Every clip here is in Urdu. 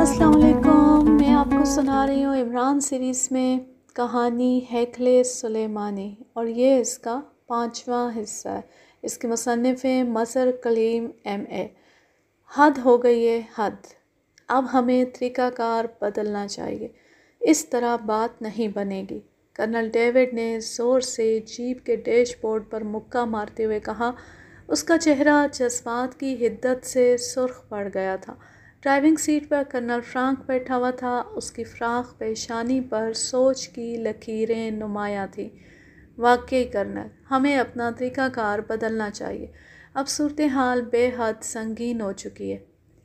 السلام علیکم، میں آپ کو سنا رہی ہوں عمران سیریز میں کہانی ہیکلِ سلیمانی، اور یہ اس کا 5واں حصہ ہے۔ اس کے مصنف ہیں مظہر کلیم MA۔ حد ہو گئی ہے، حد۔ اب ہمیں طریقہ کار بدلنا چاہیے، اس طرح بات نہیں بنے گی۔ کرنل ڈیوڈ نے زور سے جیپ کے ڈیش بورڈ پر مکہ مارتے ہوئے کہا۔ اس کا چہرہ جذبات کی حدت سے سرخ پڑ گیا تھا۔ ڈرائیونگ سیٹ پر کرنل فرانک بیٹھا ہوا تھا، اس کی فراخ پیشانی پر سوچ کی لکیریں نمایاں تھیں۔ واقعی کرنل، ہمیں اپنا طریقہ کار بدلنا چاہیے۔ اب صورتحال بے حد سنگین ہو چکی ہے۔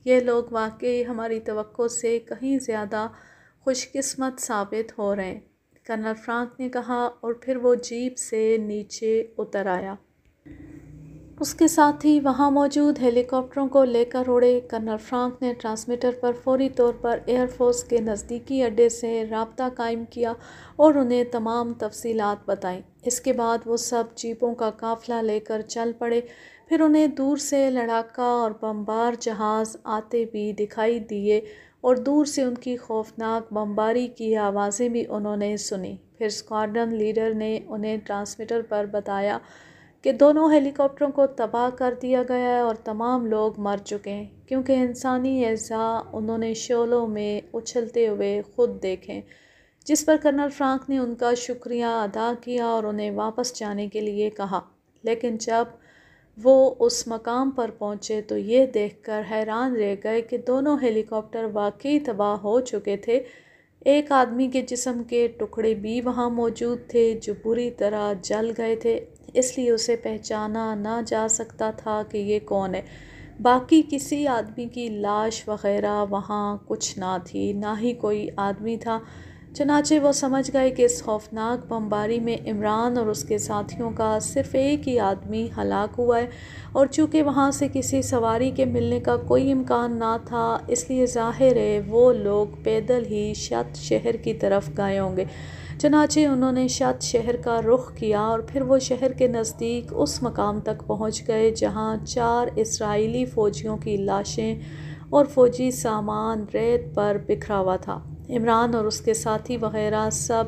یہ لوگ واقعی ہماری توقع سے کہیں زیادہ خوش قسمت ثابت ہو رہے ہیں، کرنل فرانک نے کہا، اور پھر وہ جیپ سے نیچے اتر آیا۔ اس کے ساتھی وہاں موجود ہیلی کاپٹروں کو لے کر اڑے۔ کرنل فرانک نے ٹرانسمیٹر پر فوری طور پر ایئر فورس کے نزدیکی اڈے سے رابطہ قائم کیا اور انہیں تمام تفصیلات بتائیں۔ اس کے بعد وہ سب جیپوں کا قافلہ لے کر چل پڑے۔ پھر انہیں دور سے لڑاکا اور بمبار جہاز آتے بھی دکھائی دیے اور دور سے ان کی خوفناک بمباری کی آوازیں بھی انہوں نے سنیں۔ پھر اسکواڈرن لیڈر نے انہیں ٹرانسمیٹر پر بتایا کہ دونوں ہیلی کاپٹروں کو تباہ کر دیا گیا ہے اور تمام لوگ مر چکے ہیں، کیونکہ انسانی اعضاء انہوں نے شعلوں میں اچھلتے ہوئے خود دیکھے، جس پر کرنل فرانک نے ان کا شکریہ ادا کیا اور انہیں واپس جانے کے لیے کہا۔ لیکن جب وہ اس مقام پر پہنچے تو یہ دیکھ کر حیران رہ گئے کہ دونوں ہیلی کاپٹر واقعی تباہ ہو چکے تھے۔ ایک آدمی کے جسم کے ٹکڑے بھی وہاں موجود تھے جو بری طرح جل گئے تھے، اس لیے اسے پہچانا نہ جا سکتا تھا کہ یہ کون ہے۔ باقی کسی آدمی کی لاش وغیرہ وہاں کچھ نہ تھی، نہ ہی کوئی آدمی تھا۔ چنانچہ وہ سمجھ گئے کہ اس خوفناک بمباری میں عمران اور اس کے ساتھیوں کا صرف ایک ہی آدمی ہلاک ہوا ہے، اور چونکہ وہاں سے کسی سواری کے ملنے کا کوئی امکان نہ تھا، اس لیے ظاہر ہے وہ لوگ پیدل ہی شت شہر کی طرف گئے ہوں گے۔ چنانچہ انہوں نے شت شہر کا رخ کیا اور پھر وہ شہر کے نزدیک اس مقام تک پہنچ گئے جہاں 4 اسرائیلی فوجیوں کی لاشیں اور فوجی سامان ریت پر بکھرا ہوا تھا۔ عمران اور اس کے ساتھی وغیرہ سب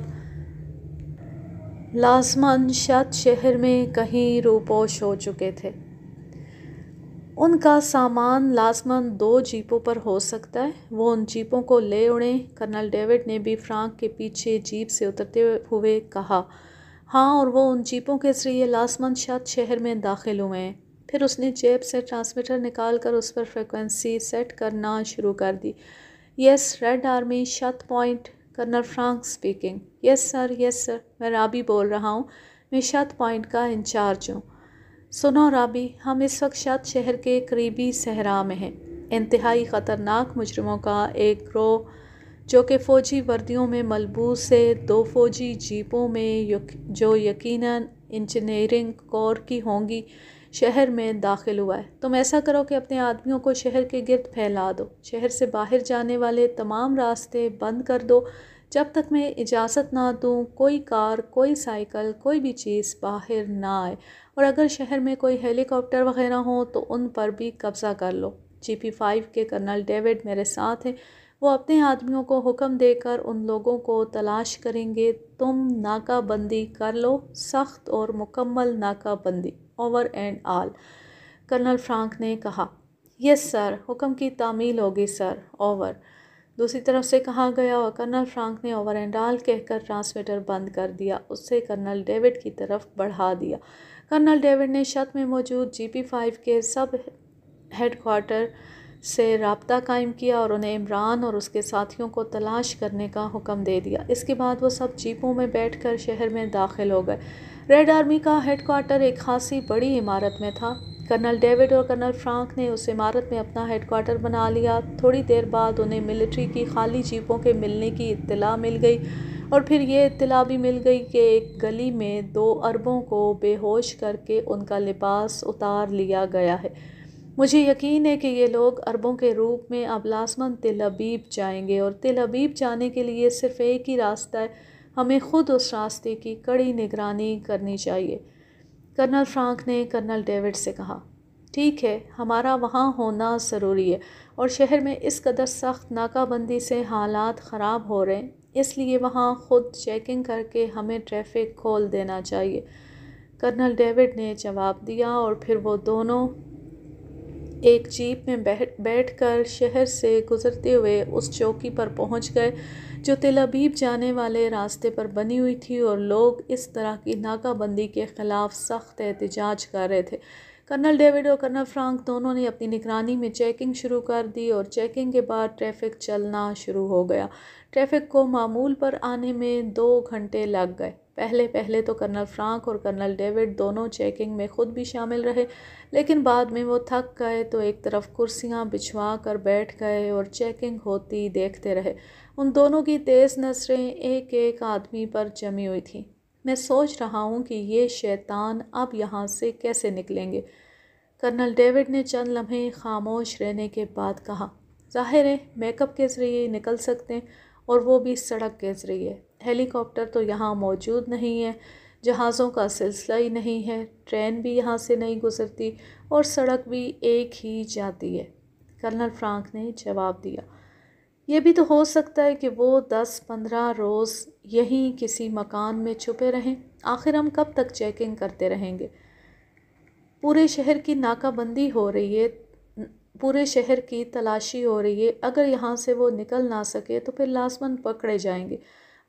لازماً شت شہر میں کہیں روپوش ہو چکے تھے۔ ان کا سامان لازماً 2 جیپوں پر ہو سکتا ہے۔ وہ ان جیپوں کو لے اڑے۔ کرنل ڈیوڈ نے بھی فرانک کے پیچھے جیپ سے اترتے ہوئے کہا۔ ہاں، اور وہ ان جیپوں کے ذریعے لازماً شت شہر میں داخل ہوئے ہیں۔ پھر اس نے جیب سے ٹرانسمیٹر نکال کر اس پر فریکوینسی سیٹ کرنا شروع کر دی۔ یس، ریڈ آرمی، شت point, colonel Frank speaking. Yes sir, yes sir, میں رابی بول رہا ہوں، میں شت پوائنٹ کا انچارج ہوں۔ سنو رابی، ہم اس وقت شت شہر کے قریبی صحرا میں ہیں۔ انتہائی خطرناک مجرموں کا ایک گروہ جو کہ فوجی وردیوں میں ملبوس ہے، 2 فوجی جیپوں میں جو یقیناً انجینئرنگ کور کی ہوں گی، شہر میں داخل ہوا ہے۔ تم ایسا کرو کہ اپنے آدمیوں کو شہر کے گرد پھیلا دو۔ شہر سے باہر جانے والے تمام راستے بند کر دو جب تک میں اجازت نہ دوں۔ کوئی کار، کوئی سائیکل، کوئی بھی چیز باہر نہ آئے، اور اگر شہر میں کوئی ہیلی کاپٹر وغیرہ ہوں تو ان پر بھی قبضہ کر لو۔ GP5 کے کرنل ڈیوڈ میرے ساتھ ہیں، وہ اپنے آدمیوں کو حکم دے کر ان لوگوں کو تلاش کریں گے۔ تم ناکہ بندی کر لو، سخت اور مکمل ناکہ بندی، over and all, colonel Frank نے کہا۔ یس سر، حکم کی تعمیل ہوگی سر، اوور، دوسری طرف سے کہا گیا، اور کرنل فرانک نے اوور اینڈ آل کہہ کر ٹرانسمیٹر بند کر دیا، اسے کرنل ڈیوڈ کی طرف بڑھا دیا۔ کرنل ڈیوڈ نے شت میں موجود GP5 کے سب ہیڈ کوارٹر سے رابطہ قائم کیا اور انہیں عمران اور اس کے ساتھیوں کو تلاش کرنے کا حکم دے دیا۔ اس کے بعد وہ سب جیپوں میں بیٹھ کر شہر میں داخل ہو گئے۔ ریڈ آرمی کا ہیڈ کوارٹر ایک خاصی بڑی عمارت میں تھا۔ کرنل ڈیوڈ اور کرنل فرانک نے اس عمارت میں اپنا ہیڈ کوارٹر بنا لیا۔ تھوڑی دیر بعد انہیں ملٹری کی خالی جیپوں کے ملنے کی اطلاع مل گئی، اور پھر یہ اطلاع بھی مل گئی کہ ایک گلی میں 2 اربوں کو بے ہوش کر کے ان کا لباس اتار لیا گیا ہے۔ مجھے یقین ہے کہ یہ لوگ اربوں کے روپ میں اب لازماً تل ابیب جائیں گے، اور تل ابیب جانے کے لیے صرف ایک ہی راستہ ہے، ہمیں خود اس راستے کی کڑی نگرانی کرنی چاہیے۔ کرنل فرانک نے کرنل ڈیوڈ سے کہا، ٹھیک ہے، ہمارا وہاں ہونا ضروری ہے اور شہر میں اس قدر سخت ناکہ بندی سے حالات خراب ہو رہے ہیں، اس لیے وہاں خود چیکنگ کر کے ہمیں ٹریفک کھول دینا چاہیے۔ کرنل ڈیوڈ نے جواب دیا اور پھر وہ دونوں ایک جیپ میں بیٹھ کر شہر سے گزرتے ہوئے اس چوکی پر پہنچ گئے جو تل ابیب جانے والے راستے پر بنی ہوئی تھی اور لوگ اس طرح کی ناکہ بندی کے خلاف سخت احتجاج کر رہے تھے۔ کرنل ڈیوڈ اور کرنل فرانک دونوں نے اپنی نگرانی میں چیکنگ شروع کر دی اور چیکنگ کے بعد ٹریفک چلنا شروع ہو گیا۔ ٹریفک کو معمول پر آنے میں 2 گھنٹے لگ گئے۔ پہلے تو کرنل فرانک اور کرنل ڈیوڈ دونوں چیکنگ میں خود بھی شامل رہے، لیکن بعد میں وہ تھک گئے تو ایک طرف کرسیاں بچھوا کر بیٹھ گئے اور چیکنگ ہوتی دیکھتے رہے۔ ان دونوں کی تیز نظریں ایک ایک آدمی پر جمی ہوئی تھیں۔ میں سوچ رہا ہوں کہ یہ شیطان اب یہاں سے کیسے نکلیں گے؟ کرنل ڈیوڈ نے چند لمحے خاموش رہنے کے بعد کہا، ظاہر ہے میک اپ کے ذریعے نکل سکتے ہیں، اور وہ بھی سڑک کے ذریعے۔ ہیلی کاپٹر تو یہاں موجود نہیں ہے، جہازوں کا سلسلہ ہی نہیں ہے، ٹرین بھی یہاں سے نہیں گزرتی اور سڑک بھی ایک ہی جاتی ہے۔ کرنل فرانک نے جواب دیا، یہ بھی تو ہو سکتا ہے کہ وہ 10-15 روز یہیں کسی مکان میں چھپے رہیں۔ آخر ہم کب تک چیکنگ کرتے رہیں گے؟ پورے شہر کی ناکہ بندی ہو رہی ہے، پورے شہر کی تلاشی ہو رہی ہے، اگر یہاں سے وہ نکل نہ سکے تو پھر لازماً پکڑے جائیں گے۔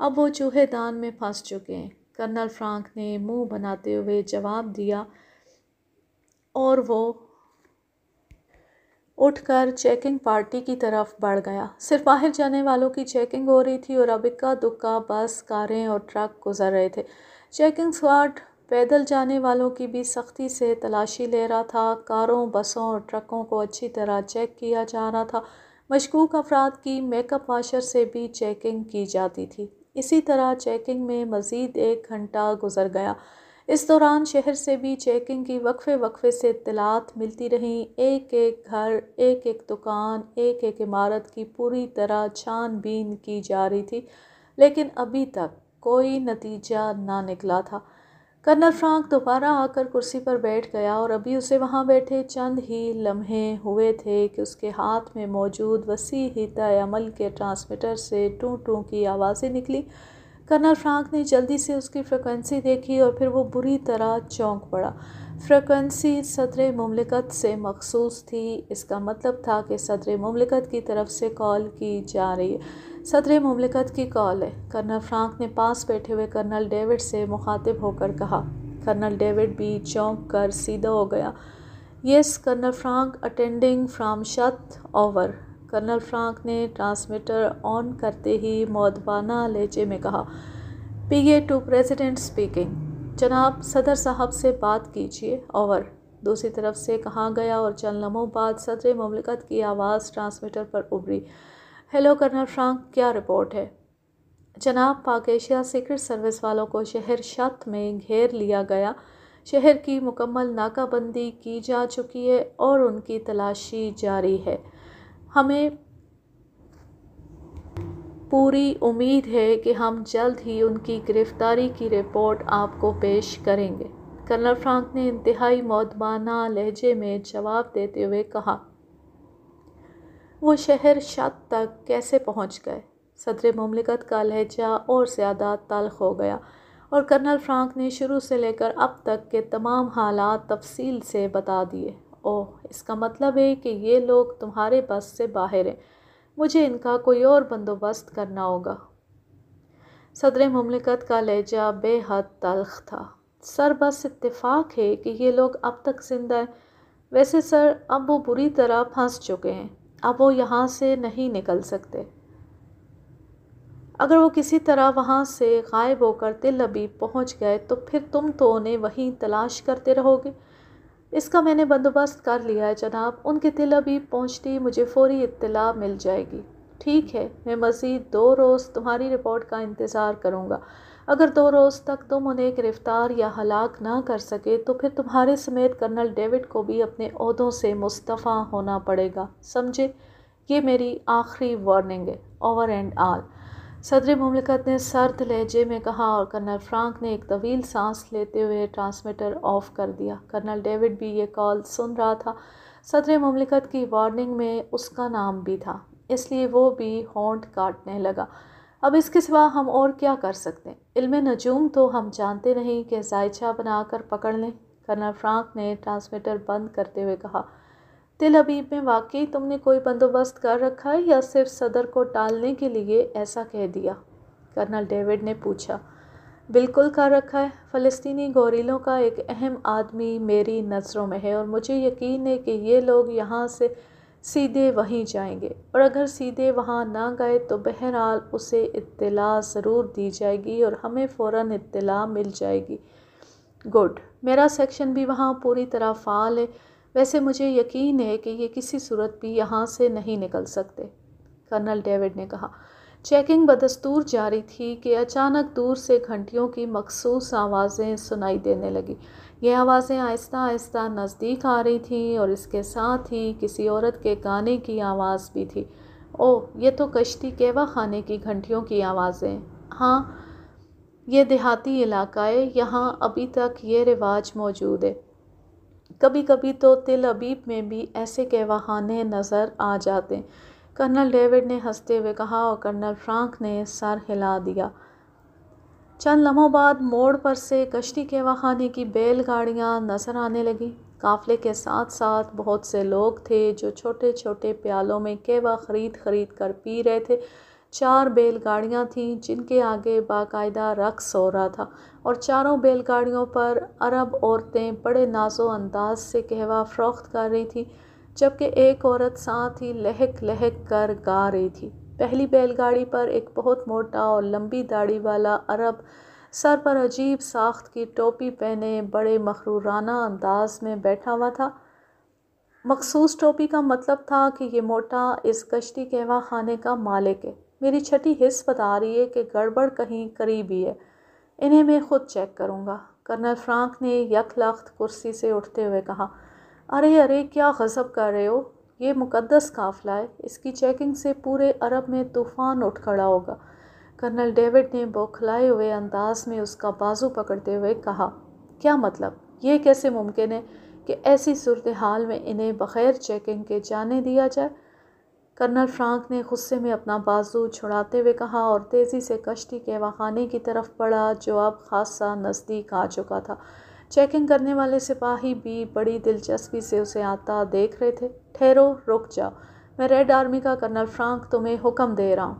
اب وہ چوہے دان میں پھنس چکے ہیں۔ کرنل فرانک نے منہ بناتے ہوئے جواب دیا اور وہ اٹھ کر چیکنگ پارٹی کی طرف بڑھ گیا۔ صرف باہر جانے والوں کی چیکنگ ہو رہی تھی اور اب اکا دکا بس، کاریں اور ٹرک گزر رہے تھے۔ چیکنگ اسکواڈ پیدل جانے والوں کی بھی سختی سے تلاشی لے رہا تھا۔ کاروں، بسوں اور ٹرکوں کو اچھی طرح چیک کیا جا رہا تھا۔ مشکوک افراد کی میک اپ واشر سے بھی چیکنگ کی جاتی تھی۔ اسی طرح چیکنگ میں مزید 1 گھنٹہ گزر گیا۔ اس دوران شہر سے بھی چیکنگ کی وقفے سے اطلاعات ملتی رہیں۔ ایک ایک گھر، ایک ایک دکان، ایک ایک عمارت کی پوری طرح چھان بین کی جا رہی تھی، لیکن ابھی تک کوئی نتیجہ نہ نکلا تھا۔ کرنل فرانک دوبارہ آ کر کرسی پر بیٹھ گیا اور ابھی اسے وہاں بیٹھے چند ہی لمحے ہوئے تھے کہ اس کے ہاتھ میں موجود وسیع حیطہ عمل کے ٹرانسمیٹر سے ٹوں ٹوں کی آوازیں نکلی۔ کرنل فرانک نے جلدی سے اس کی فریکوینسی دیکھی اور پھر وہ بری طرح چونک پڑا۔ فریکوینسی صدر مملکت سے مخصوص تھی۔ اس کا مطلب تھا کہ صدر مملکت کی طرف سے کال کی جا رہی ہے۔ صدر مملکت کی کال ہے۔ کرنل فرانک نے پاس بیٹھے ہوئے کرنل ڈیوڈ سے مخاطب ہو کر کہا۔ کرنل ڈیوڈ بھی چونک کر سیدھا ہو گیا۔ Yes colonel Frank, attending from شت، اوور۔ کرنل فرانک نے ٹرانسمیٹر آن کرتے ہی مؤدبانہ لہجے میں کہا، P A to president speaking, جناب صدر صاحب سے بات کیجیے، اوور۔ دوسری طرف سے کہا گیا اور چند لمحوں بعد صدر مملکت کی آواز ٹرانسمیٹر پر ابھری، ہیلو کرنل فرانک، کیا رپورٹ ہے؟ جناب، پاک ایشیا سیکرٹ سروس والوں کو شہر شت میں گھیر لیا گیا، شہر کی مکمل ناکہ بندی کی جا چکی ہے اور ان کی تلاشی جاری ہے۔ ہمیں پوری امید ہے کہ ہم جلد ہی ان کی گرفتاری کی رپورٹ آپ کو پیش کریں گے۔ کرنل فرانک نے انتہائی مؤدبانہ لہجے میں جواب دیتے ہوئے کہا، وہ شہر شت تک کیسے پہنچ گئے؟ صدر مملکت کا لہجہ اور زیادہ تلخ ہو گیا اور کرنل فرانک نے شروع سے لے کر اب تک کے تمام حالات تفصیل سے بتا دیے۔ اوہ، اس کا مطلب ہے کہ یہ لوگ تمہارے بس سے باہر ہیں، مجھے ان کا کوئی اور بندوبست کرنا ہوگا۔ صدر مملکت کا لہجہ بے حد تلخ تھا۔ سر، بس اتفاق ہے کہ یہ لوگ اب تک زندہ ہیں۔ ویسے سر، اب وہ بری طرح پھنس چکے ہیں، اب وہ یہاں سے نہیں نکل سکتے۔ اگر وہ کسی طرح وہاں سے غائب ہو کر تل ابیب پہنچ گئے تو پھر تم تو انہیں وہیں تلاش کرتے رہو گے۔ اس کا میں نے بندوبست کر لیا ہے جناب، ان کے تل ابیب پہنچتے ہی مجھے فوری اطلاع مل جائے گی۔ ٹھیک ہے، میں مزید 2 روز تمہاری رپورٹ کا انتظار کروں گا۔ اگر 2 روز تک تم انہیں گرفتار یا ہلاک نہ کر سکے تو پھر تمہارے سمیت کرنل ڈیوڈ کو بھی اپنے عہدوں سے مستعفی ہونا پڑے گا، سمجھے؟ یہ میری آخری وارننگ ہے، اوور اینڈ آل۔ صدر مملکت نے سرد لہجے میں کہا اور کرنل فرانک نے ایک طویل سانس لیتے ہوئے ٹرانسمیٹر آف کر دیا۔ کرنل ڈیوڈ بھی یہ کال سن رہا تھا۔ صدر مملکت کی وارننگ میں اس کا نام بھی تھا، اس لیے وہ بھی ہونٹ کاٹنے لگا۔ اب اس کے سوا ہم اور کیا کر سکتے ہیں؟ علم نجوم تو ہم جانتے نہیں کہ زائچہ بنا کر پکڑ لیں۔ کرنل فرانک نے ٹرانسمیٹر بند کرتے ہوئے کہا، تل ابیب میں واقعی تم نے کوئی بندوبست کر رکھا ہے یا صرف صدر کو ٹالنے کے لیے ایسا کہہ دیا؟ کرنل ڈیوڈ نے پوچھا۔ بالکل کر رکھا ہے۔ فلسطینی گوریلوں کا ایک اہم آدمی میری نظروں میں ہے اور مجھے یقین ہے کہ یہ لوگ یہاں سے سیدھے وہیں جائیں گے، اور اگر سیدھے وہاں نہ گئے تو بہرحال اسے اطلاع ضرور دی جائے گی اور ہمیں فوراً اطلاع مل جائے گی۔ گڈ، میرا سیکشن بھی وہاں پوری طرح فعال ہے۔ ویسے مجھے یقین ہے کہ یہ کسی صورت بھی یہاں سے نہیں نکل سکتے، کرنل ڈیوڈ نے کہا۔ چیکنگ بدستور جاری تھی کہ اچانک دور سے گھنٹیوں کی مخصوص آوازیں سنائی دینے لگی۔ یہ آوازیں آہستہ آہستہ نزدیک آ رہی تھیں اور اس کے ساتھ ہی کسی عورت کے گانے کی آواز بھی تھی۔ اوہ، یہ تو کشتی کیوا خانے کی گھنٹیوں کی آوازیں۔ ہاں، یہ دیہاتی علاقہ ہے، یہاں ابھی تک یہ رواج موجود ہے۔ کبھی کبھی تو تل ابیب میں بھی ایسے کیوا خانے نظر آ جاتے ہیں، کرنل ڈیوڈ نے ہنستے ہوئے کہا اور کرنل فرانک نے سر ہلا دیا۔ چند لمحوں بعد موڑ پر سے کشتی کیوا خانے کی بیل گاڑیاں نظر آنے لگیں۔ قافلے کے ساتھ ساتھ بہت سے لوگ تھے جو چھوٹے چھوٹے پیالوں میں کیوا خرید کر پی رہے تھے۔ 4 بیل گاڑیاں تھیں جن کے آگے باقاعدہ رقص ہو رہا تھا، اور چاروں بیل گاڑیوں پر عرب عورتیں بڑے ناز و انداز سے قہوہ فروخت کر رہی تھیں، جبکہ ایک عورت ساتھ ہی لہک لہک کر گا رہی تھی۔ پہلی بیل گاڑی پر ایک بہت موٹا اور لمبی داڑھی والا عرب سر پر عجیب ساخت کی ٹوپی پہنے بڑے مغرورانہ انداز میں بیٹھا ہوا تھا۔ مخصوص ٹوپی کا مطلب تھا کہ یہ موٹا اس کشتی کیوا خانے کا مالک ہے۔ میری چھٹی حس بتا رہی ہے کہ گڑبڑ کہیں قریب ہی ہے، انہیں میں خود چیک کروں گا، کرنل فرانک نے یک لخت کرسی سے اٹھتے ہوئے کہا۔ ارے کیا غضب کر رہے ہو؟ یہ مقدس قافلہ ہے، اس کی چیکنگ سے پورے عرب میں طوفان اٹھ کھڑا ہوگا۔ کرنل ڈیوڈ نے بوکھلائے ہوئے انداز میں اس کا بازو پکڑتے ہوئے کہا۔ کیا مطلب؟ یہ کیسے ممکن ہے کہ ایسی صورتحال میں انہیں بغیر چیکنگ کے جانے دیا جائے؟ کرنل فرانک نے غصے میں اپنا بازو چھڑاتے ہوئے کہا اور تیزی سے کشتی کیوا خانے کی طرف بڑھا جو اب خاصا نزدیک آ چکا تھا۔ چیکنگ کرنے والے سپاہی بھی بڑی دلچسپی سے اسے آتا دیکھ رہے تھے۔ ٹھہرو، رک جاؤ، میں ریڈ آرمی کا کرنل فرانک تمہیں حکم دے رہا ہوں،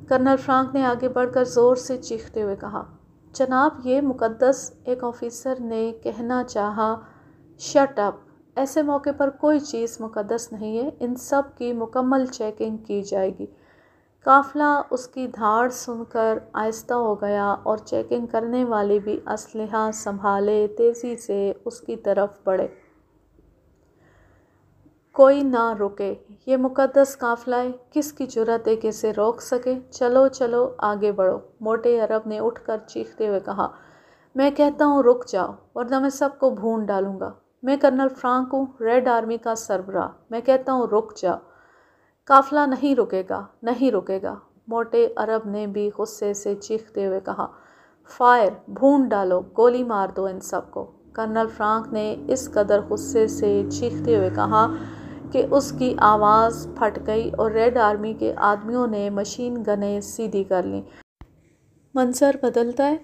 کرنل فرانک نے آگے بڑھ کر زور سے چیختے ہوئے کہا۔ جناب یہ مقدس، ایک آفیسر نے کہنا چاہا۔ شٹ اپ، ایسے موقع پر کوئی چیز مقدس نہیں ہے، ان سب کی مکمل چیکنگ کی جائے گی۔ قافلہ اس کی دھاڑ سن کر آہستہ ہو گیا اور چیکنگ کرنے والے بھی اسلحہ سنبھالے تیزی سے اس کی طرف بڑھے۔ کوئی نہ رکے، یہ مقدس قافلہ ہے، کس کی جرأت ہے کہ اسے روک سکے؟ چلو چلو آگے بڑھو، موٹے عرب نے اٹھ کر چیختے ہوئے کہا۔ میں کہتا ہوں رک جاؤ، ورنہ میں سب کو بھون ڈالوں گا۔ میں کرنل فرانک ہوں، ریڈ آرمی کا سربراہ، میں کہتا ہوں رک جاؤ۔ قافلہ نہیں رکے گا، نہیں رکے گا، موٹے عرب نے بھی غصے سے چیختے ہوئے کہا۔ فائر، بھون ڈالو، گولی مار دو ان سب کو، کرنل فرانک نے اس قدر غصے سے چیختے ہوئے کہا کہ اس کی آواز پھٹ گئی اور ریڈ آرمی کے آدمیوں نے مشین گنیں سیدھی کر لیں۔ منظر بدلتا ہے۔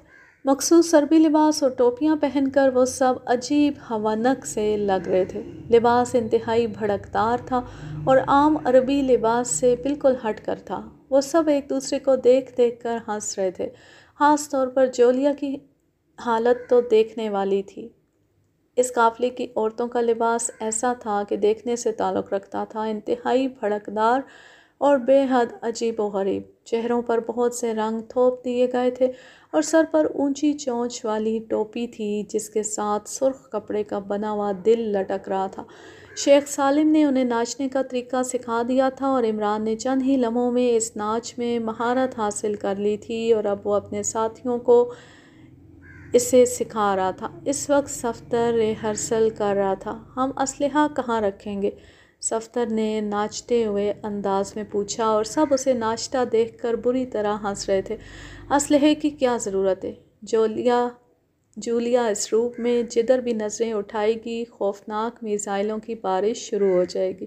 مخصوص عربی لباس اور ٹوپیاں پہن کر وہ سب عجیب ہوانک سے لگ رہے تھے۔ لباس انتہائی بھڑکدار تھا اور عام عربی لباس سے بالکل ہٹ کر تھا۔ وہ سب ایک دوسرے کو دیکھ کر ہنس رہے تھے، خاص طور پر جولیا کی حالت تو دیکھنے والی تھی۔ اس قافلے کی عورتوں کا لباس ایسا تھا کہ دیکھنے سے تعلق رکھتا تھا، انتہائی بھڑکدار اور بے حد عجیب و غریب۔ چہروں پر بہت سے رنگ تھوپ دیے گئے تھے اور سر پر اونچی چونچ والی ٹوپی تھی جس کے ساتھ سرخ کپڑے کا بنا ہوا دل لٹک رہا تھا۔ شیخ سالم نے انہیں ناچنے کا طریقہ سکھا دیا تھا اور عمران نے چند ہی لمحوں میں اس ناچ میں مہارت حاصل کر لی تھی اور اب وہ اپنے ساتھیوں کو اسے سکھا رہا تھا۔ اس وقت صفدر ریہرسل کر رہا تھا۔ ہم اسلحہ کہاں رکھیں گے؟ صفدر نے ناچتے ہوئے انداز میں پوچھا، اور سب اسے ناچتا دیکھ کر بری طرح ہنس رہے تھے۔ اسلحے کی کیا ضرورت ہے؟ جولیا اس روپ میں جدھر بھی نظریں اٹھائے گی خوفناک میزائلوں کی بارش شروع ہو جائے گی۔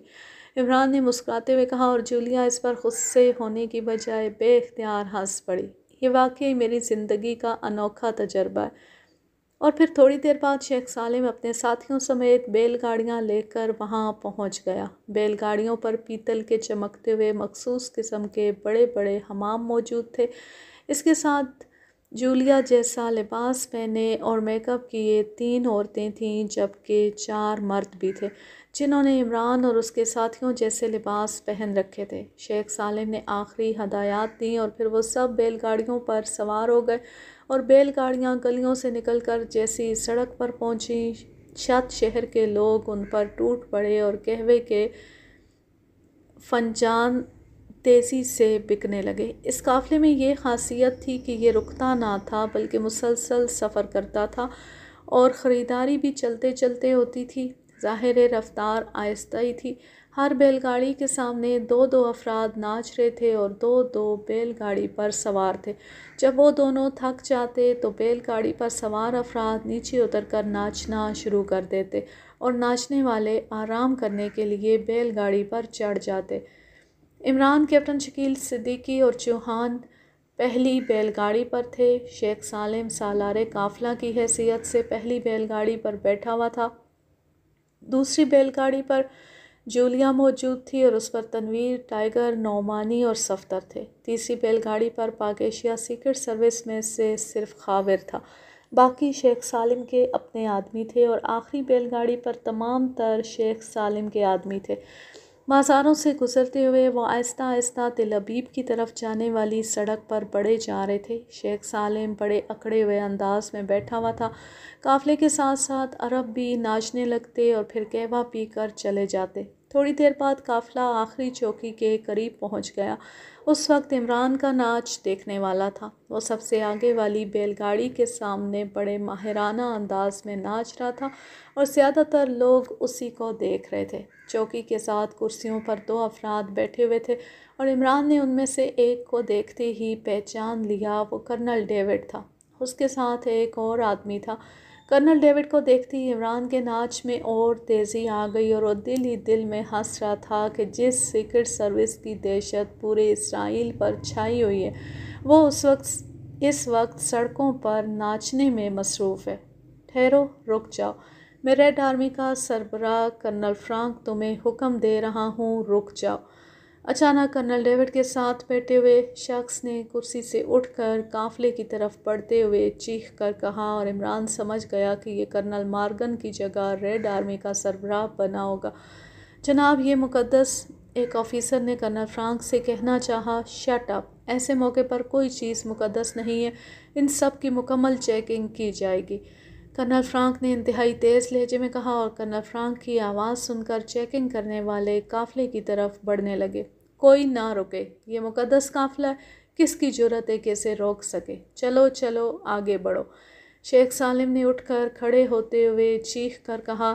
عمران نے مسکراتے ہوئے کہا، اور جولیا اس پر غصے ہونے کی بجائے بے اختیار ہنس پڑی۔ یہ واقعی میری زندگی کا انوکھا تجربہ ہے۔ اور پھر تھوڑی دیر بعد شیخ سالم اپنے ساتھیوں سمیت بیل گاڑیاں لے کر وہاں پہنچ گیا۔ بیل گاڑیوں پر پیتل کے چمکتے ہوئے مخصوص قسم کے بڑے بڑے حمام موجود تھے۔ اس کے ساتھ جولیا جیسا لباس پہنے اور میک اپ کیے 3 عورتیں تھیں، جبکہ 4 مرد بھی تھے جنہوں نے عمران اور اس کے ساتھیوں جیسے لباس پہن رکھے تھے۔ شیخ سالم نے آخری ہدایات دیں اور پھر وہ سب بیل گاڑیوں پر سوار ہو گئے، اور بیل گاڑیاں گلیوں سے نکل کر جیسی سڑک پر پہنچیں، شت شہر کے لوگ ان پر ٹوٹ پڑے اور قہوے کے فنجان تیزی سے بکنے لگے۔ اس قافلے میں یہ خاصیت تھی کہ یہ رکتا نہ تھا بلکہ مسلسل سفر کرتا تھا، اور خریداری بھی چلتے چلتے ہوتی تھی۔ ظاہر رفتار آہستہ ہی تھی۔ ہر بیل گاڑی کے سامنے 2 افراد ناچ رہے تھے اور 2 بیل گاڑی پر سوار تھے۔ جب وہ دونوں تھک جاتے تو بیل گاڑی پر سوار افراد نیچے اتر کر ناچنا شروع کر دیتے، اور ناچنے والے آرام کرنے کے لیے بیل گاڑی پر چڑھ جاتے۔ عمران، کیپٹن شکیل صدیقی اور چوہان پہلی بیل گاڑی پر تھے۔ شیخ سالم سالار قافلہ کی حیثیت سے پہلی بیل گاڑی پر بیٹھا ہوا تھا۔ دوسری بیل گاڑی پر جولیا موجود تھی اور اس پر تنویر، ٹائیگر، نعمانی اور صفدر تھے۔ تیسری بیل گاڑی پر پاک ایشیا سیکرٹ سروس میں سے صرف خاور تھا، باقی شیخ سالم کے اپنے آدمی تھے، اور آخری بیل گاڑی پر تمام تر شیخ سالم کے آدمی تھے۔ بازاروں سے گزرتے ہوئے وہ آہستہ آہستہ تل ابیب کی طرف جانے والی سڑک پر بڑھے جا رہے تھے۔ شیخ سالم بڑے اکڑے ہوئے انداز میں بیٹھا ہوا تھا۔ قافلے کے ساتھ ساتھ عرب بھی ناچنے لگتے اور پھر قہوہ پی کر چلے جاتے۔ تھوڑی دیر بعد قافلہ آخری چوکی کے قریب پہنچ گیا۔ اس وقت عمران کا ناچ دیکھنے والا تھا۔ وہ سب سے آگے والی بیل گاڑی کے سامنے بڑے ماہرانہ انداز میں ناچ رہا تھا، اور زیادہ تر لوگ اسی کو دیکھ رہے تھے۔ چوکی کے ساتھ کرسیوں پر 2 افراد بیٹھے ہوئے تھے، اور عمران نے ان میں سے ایک کو دیکھتے ہی پہچان لیا۔ وہ کرنل ڈیوڈ تھا۔ اس کے ساتھ ایک اور آدمی تھا۔ کرنل ڈیوڈ کو دیکھتے ہی عمران کے ناچ میں اور تیزی آ گئی، اور وہ دل ہی دل میں ہنس رہا تھا کہ جس سیکرٹ سروس کی دہشت پورے اسرائیل پر چھائی ہوئی ہے وہ اس وقت سڑکوں پر ناچنے میں مصروف ہے۔ ٹھہرو، رک جاؤ، میں ریڈ آرمی کا سربراہ کرنل فرانک تمہیں حکم دے رہا ہوں، رک جاؤ۔ اچانک کرنل ڈیوڈ کے ساتھ بیٹھے ہوئے شخص نے کرسی سے اٹھ کر قافلے کی طرف بڑھتے ہوئے چیخ کر کہا، اور عمران سمجھ گیا کہ یہ کرنل مارگن کی جگہ ریڈ آرمی کا سربراہ بنا ہوگا۔ جناب، یہ مقدس، ایک آفیسر نے کرنل فرانک سے کہنا چاہا۔ شٹ اپ، ایسے موقع پر کوئی چیز مقدس نہیں ہے، ان سب کی مکمل چیکنگ کی جائے گی، کرنل فرانک نے انتہائی تیز لہجے میں کہا، اور کرنل فرانک کی آواز سن کر چیکنگ کرنے والے قافلے کی طرف بڑھنے لگے۔ کوئی نہ رکے، یہ مقدس قافلہ ہے، کس کی جرأت ہے کہ اسے روک سکے؟ چلو چلو، آگے بڑھو۔ شیخ سالم نے اٹھ کر کھڑے ہوتے ہوئے چیخ کر کہا،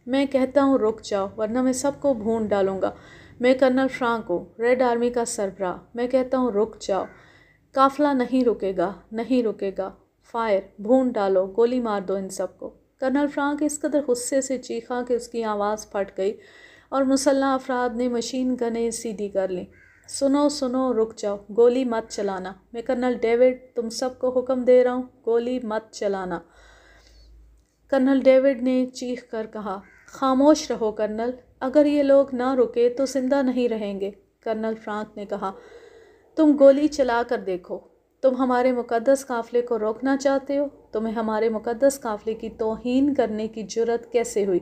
میں کہتا ہوں رک جاؤ، ورنہ میں سب کو بھون ڈالوں گا۔ میں کرنل فرانک ہوں، ریڈ آرمی کا سربراہ۔ میں کہتا ہوں رک جاؤ۔ قافلہ نہیں رکے گا، نہیں رکے گا۔ فائر، بھون ڈالو، گولی مار دو ان سب کو۔ کرنل فرانک اس قدر غصے سے چیخا کہ اس کی آواز پھٹ گئی، اور مسلح افراد نے مشین گنیں سیدھی کر لیں۔ سنو سنو، رک جاؤ، گولی مت چلانا، میں کرنل ڈیوڈ تم سب کو حکم دے رہا ہوں، گولی مت چلانا۔ کرنل ڈیوڈ نے چیخ کر کہا، خاموش رہو کرنل، اگر یہ لوگ نہ رکے تو زندہ نہیں رہیں گے۔ کرنل فرانک نے کہا، تم گولی چلا کر دیکھو، تم ہمارے مقدس قافلے کو روکنا چاہتے ہو؟ تمہیں ہمارے مقدس قافلے کی توہین کرنے کی جرأت کیسے ہوئی؟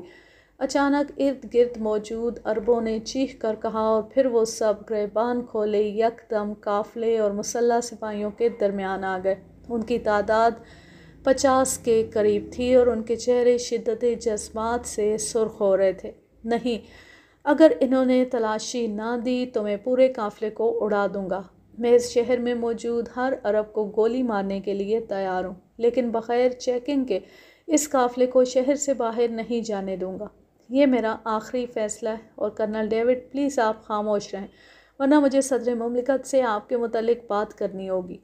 اچانک ارد گرد موجود عربوں نے چیخ کر کہا، اور پھر وہ سب گریبان کھولے یکدم قافلے اور مسلح سپاہیوں کے درمیان آ گئے۔ ان کی تعداد 50 کے قریب تھی، اور ان کے چہرے شدت جذبات سے سرخ ہو رہے تھے۔ نہیں، اگر انہوں نے تلاشی نہ دی تو میں پورے قافلے کو اڑا دوں گا۔ میں اس شہر میں موجود ہر عرب کو گولی مارنے کے لیے تیار ہوں، لیکن بغیر چیکنگ کے اس قافلے کو شہر سے باہر نہیں جانے دوں گا۔ یہ میرا آخری فیصلہ ہے اور کرنل ڈیوڈ پلیز آپ خاموش رہیں ورنہ مجھے صدر مملکت سے آپ کے متعلق بات کرنی ہوگی۔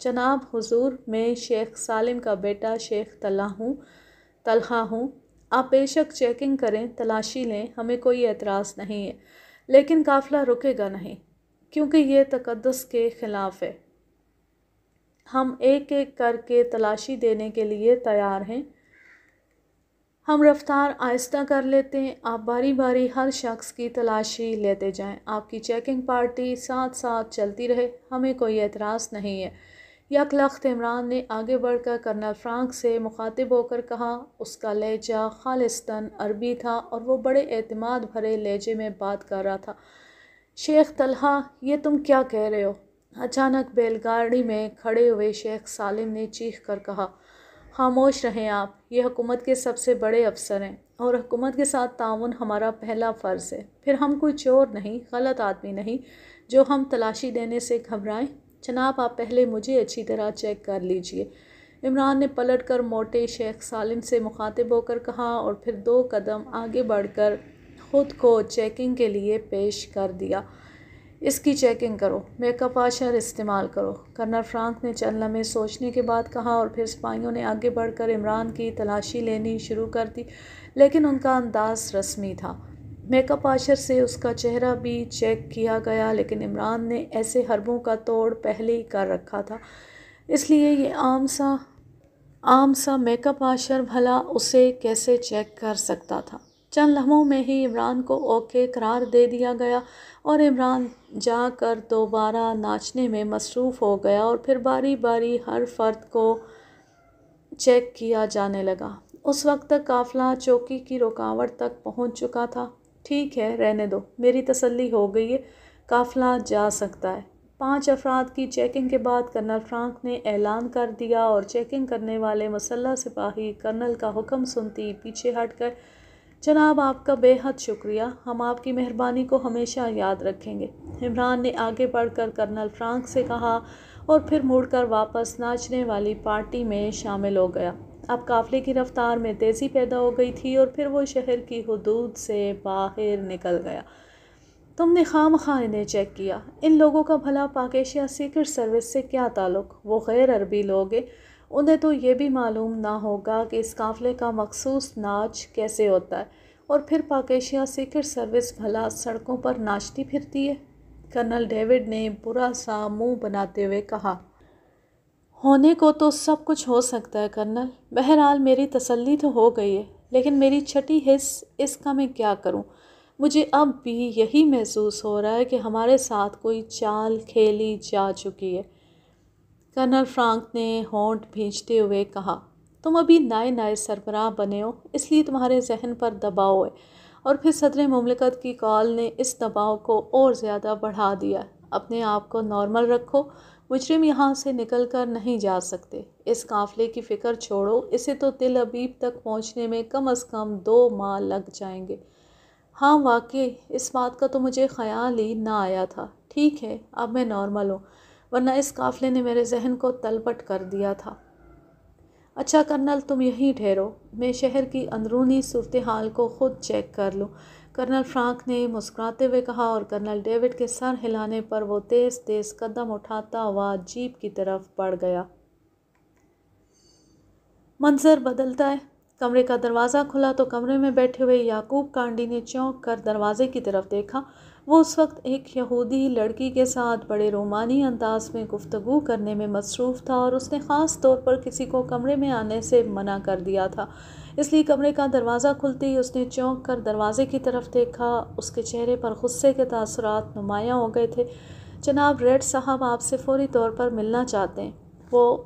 جناب حضور، میں شیخ سالم کا بیٹا شیخ طلحہ ہوں۔ آپ بے شک چیکنگ کریں، تلاشی لیں، ہمیں کوئی اعتراض نہیں ہے، لیکن قافلہ رکے گا نہیں کیونکہ یہ تقدس کے خلاف ہے۔ ہم ایک ایک کر کے تلاشی دینے کے لیے تیار ہیں۔ ہم رفتار آہستہ کر لیتے ہیں، آپ باری باری ہر شخص کی تلاشی لیتے جائیں، آپ کی چیکنگ پارٹی ساتھ ساتھ چلتی رہے، ہمیں کوئی اعتراض نہیں ہے۔ یک لخت عمران نے آگے بڑھ کر کرنل فرانک سے مخاطب ہو کر کہا۔ اس کا لہجہ خالصتاً عربی تھا اور وہ بڑے اعتماد بھرے لہجے میں بات کر رہا تھا۔ شیخ طلحہ، یہ تم کیا کہہ رہے ہو؟ اچانک بیل گاڑی میں کھڑے ہوئے شیخ سالم نے چیخ کر کہا۔ خاموش رہیں آپ، یہ حکومت کے سب سے بڑے افسر ہیں اور حکومت کے ساتھ تعاون ہمارا پہلا فرض ہے۔ پھر ہم کوئی چور نہیں، غلط آدمی نہیں جو ہم تلاشی دینے سے گھبرائیں۔ جناب آپ پہلے مجھے اچھی طرح چیک کر لیجئے۔ عمران نے پلٹ کر موٹے شیخ سالم سے مخاطب ہو کر کہا اور پھر 2 قدم آگے بڑھ کر خود کو چیکنگ کے لیے پیش کر دیا۔ اس کی چیکنگ کرو، میک اپ واشر استعمال کرو۔ کرنل فرانک نے چند لمحے سوچنے کے بعد کہا اور پھر سپاہیوں نے آگے بڑھ کر عمران کی تلاشی لینی شروع کر دی، لیکن ان کا انداز رسمی تھا۔ میک اپ واشر سے اس کا چہرہ بھی چیک کیا گیا، لیکن عمران نے ایسے حربوں کا توڑ پہلے ہی کر رکھا تھا، اس لیے یہ عام سا میک اپ واشر بھلا اسے کیسے چیک کر سکتا تھا۔ چند لمحوں میں ہی عمران کو اوکے قرار دے دیا گیا اور عمران جا کر دوبارہ ناچنے میں مصروف ہو گیا اور پھر باری باری ہر فرد کو چیک کیا جانے لگا۔ اس وقت تک قافلہ چوکی کی رکاوٹ تک پہنچ چکا تھا۔ ٹھیک ہے، رہنے دو، میری تسلی ہو گئی ہے، قافلہ جا سکتا ہے۔ 5 افراد کی چیکنگ کے بعد کرنل فرانک نے اعلان کر دیا اور چیکنگ کرنے والے مسلح سپاہی کرنل کا حکم سنتے ہی پیچھے ہٹ گئے۔ جناب آپ کا بے حد شکریہ، ہم آپ کی مہربانی کو ہمیشہ یاد رکھیں گے، عمران نے آگے بڑھ کر کرنل فرانک سے کہا اور پھر مڑ کر واپس ناچنے والی پارٹی میں شامل ہو گیا۔ اب قافلے کی رفتار میں تیزی پیدا ہو گئی تھی اور پھر وہ شہر کی حدود سے باہر نکل گیا۔ تم نے خواہ مخواہ انہیں چیک کیا، ان لوگوں کا بھلا پاک ایشیا سیکرٹ سروس سے کیا تعلق؟ وہ غیر عربی لوگ ہیں، انہیں تو یہ بھی معلوم نہ ہوگا کہ اس قافلے کا مخصوص ناچ کیسے ہوتا ہے، اور پھر پاک ایشیا سیکرٹ سروس بھلا سڑکوں پر ناچتی پھرتی ہے؟ کرنل ڈیوڈ نے برا سا منہ بناتے ہوئے کہا۔ ہونے کو تو سب کچھ ہو سکتا ہے کرنل، بہرحال میری تسلی تو ہو گئی ہے، لیکن میری چھٹی حس، اس کا میں کیا کروں؟ مجھے اب بھی یہی محسوس ہو رہا ہے کہ ہمارے ساتھ کوئی چال کھیلی جا چکی ہے۔ کرنل فرانک نے ہونٹ بھینچتے ہوئے کہا۔ تم ابھی نئے سربراہ بنے ہو، اس لیے تمہارے ذہن پر دباؤ ہے، اور پھر صدر مملکت کی کال نے اس دباؤ کو اور زیادہ بڑھا دیا ہے۔ اپنے آپ کو نارمل رکھو، مجرم یہاں سے نکل کر نہیں جا سکتے۔ اس قافلے کی فکر چھوڑو، اسے تو تل ابیب تک پہنچنے میں کم از کم 2 ماہ لگ جائیں گے۔ ہاں واقعی، اس بات کا تو مجھے خیال ہی نہ آیا تھا۔ ٹھیک ہے، اب میں نارمل ہوں، ورنہ اس قافلے نے میرے ذہن کو تلپٹ کر دیا تھا۔ اچھا کرنل، تم یہیں ٹھہرو، میں شہر کی اندرونی صورتحال کو خود چیک کر لوں، کرنل فرانک نے مسکراتے ہوئے کہا، اور کرنل ڈیوڈ کے سر ہلانے پر وہ تیز تیز قدم اٹھاتا ہوا جیپ کی طرف بڑھ گیا۔ منظر بدلتا ہے۔ کمرے کا دروازہ کھلا تو کمرے میں بیٹھے ہوئے یعقوب کانڈی نے چونک کر دروازے کی طرف دیکھا۔ وہ اس وقت ایک یہودی لڑکی کے ساتھ بڑے رومانی انداز میں گفتگو کرنے میں مصروف تھا، اور اس نے خاص طور پر کسی کو کمرے میں آنے سے منع کر دیا تھا، اس لیے کمرے کا دروازہ کھلتے ہی اس نے چونک کر دروازے کی طرف دیکھا۔ اس کے چہرے پر غصے کے تاثرات نمایاں ہو گئے تھے۔ جناب ریڈ صاحب آپ سے فوری طور پر ملنا چاہتے ہیں، وہ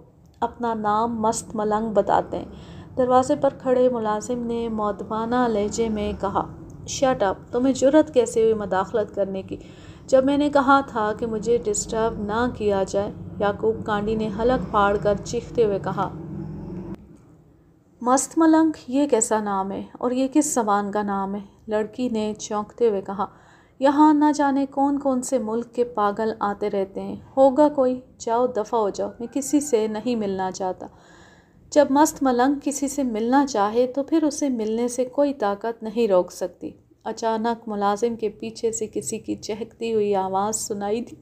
اپنا نام مست ملنگ بتاتے ہیں، دروازے پر کھڑے ملازم نے مؤدبانہ لہجے میں کہا۔ شٹ اپ، تمہیں جرأت کیسے ہوئی مداخلت کرنے کی، جب میں نے کہا تھا کہ مجھے ڈسٹرب نہ کیا جائے؟ یعقوب کانڈی نے حلق پھاڑ کر چیختے ہوئے کہا۔ مست ملنگ، یہ کیسا نام ہے اور یہ کس زبان کا نام ہے؟ لڑکی نے چونکتے ہوئے کہا۔ یہاں نہ جانے کون کون سے ملک کے پاگل آتے رہتے ہیں، ہوگا کوئی، جاؤ دفع ہو جاؤ، میں کسی سے نہیں ملنا چاہتا۔ جب مست ملنگ کسی سے ملنا چاہے تو پھر اسے ملنے سے کوئی طاقت نہیں روک سکتی۔ اچانک ملازم کے پیچھے سے کسی کی چہکتی ہوئی آواز سنائی دی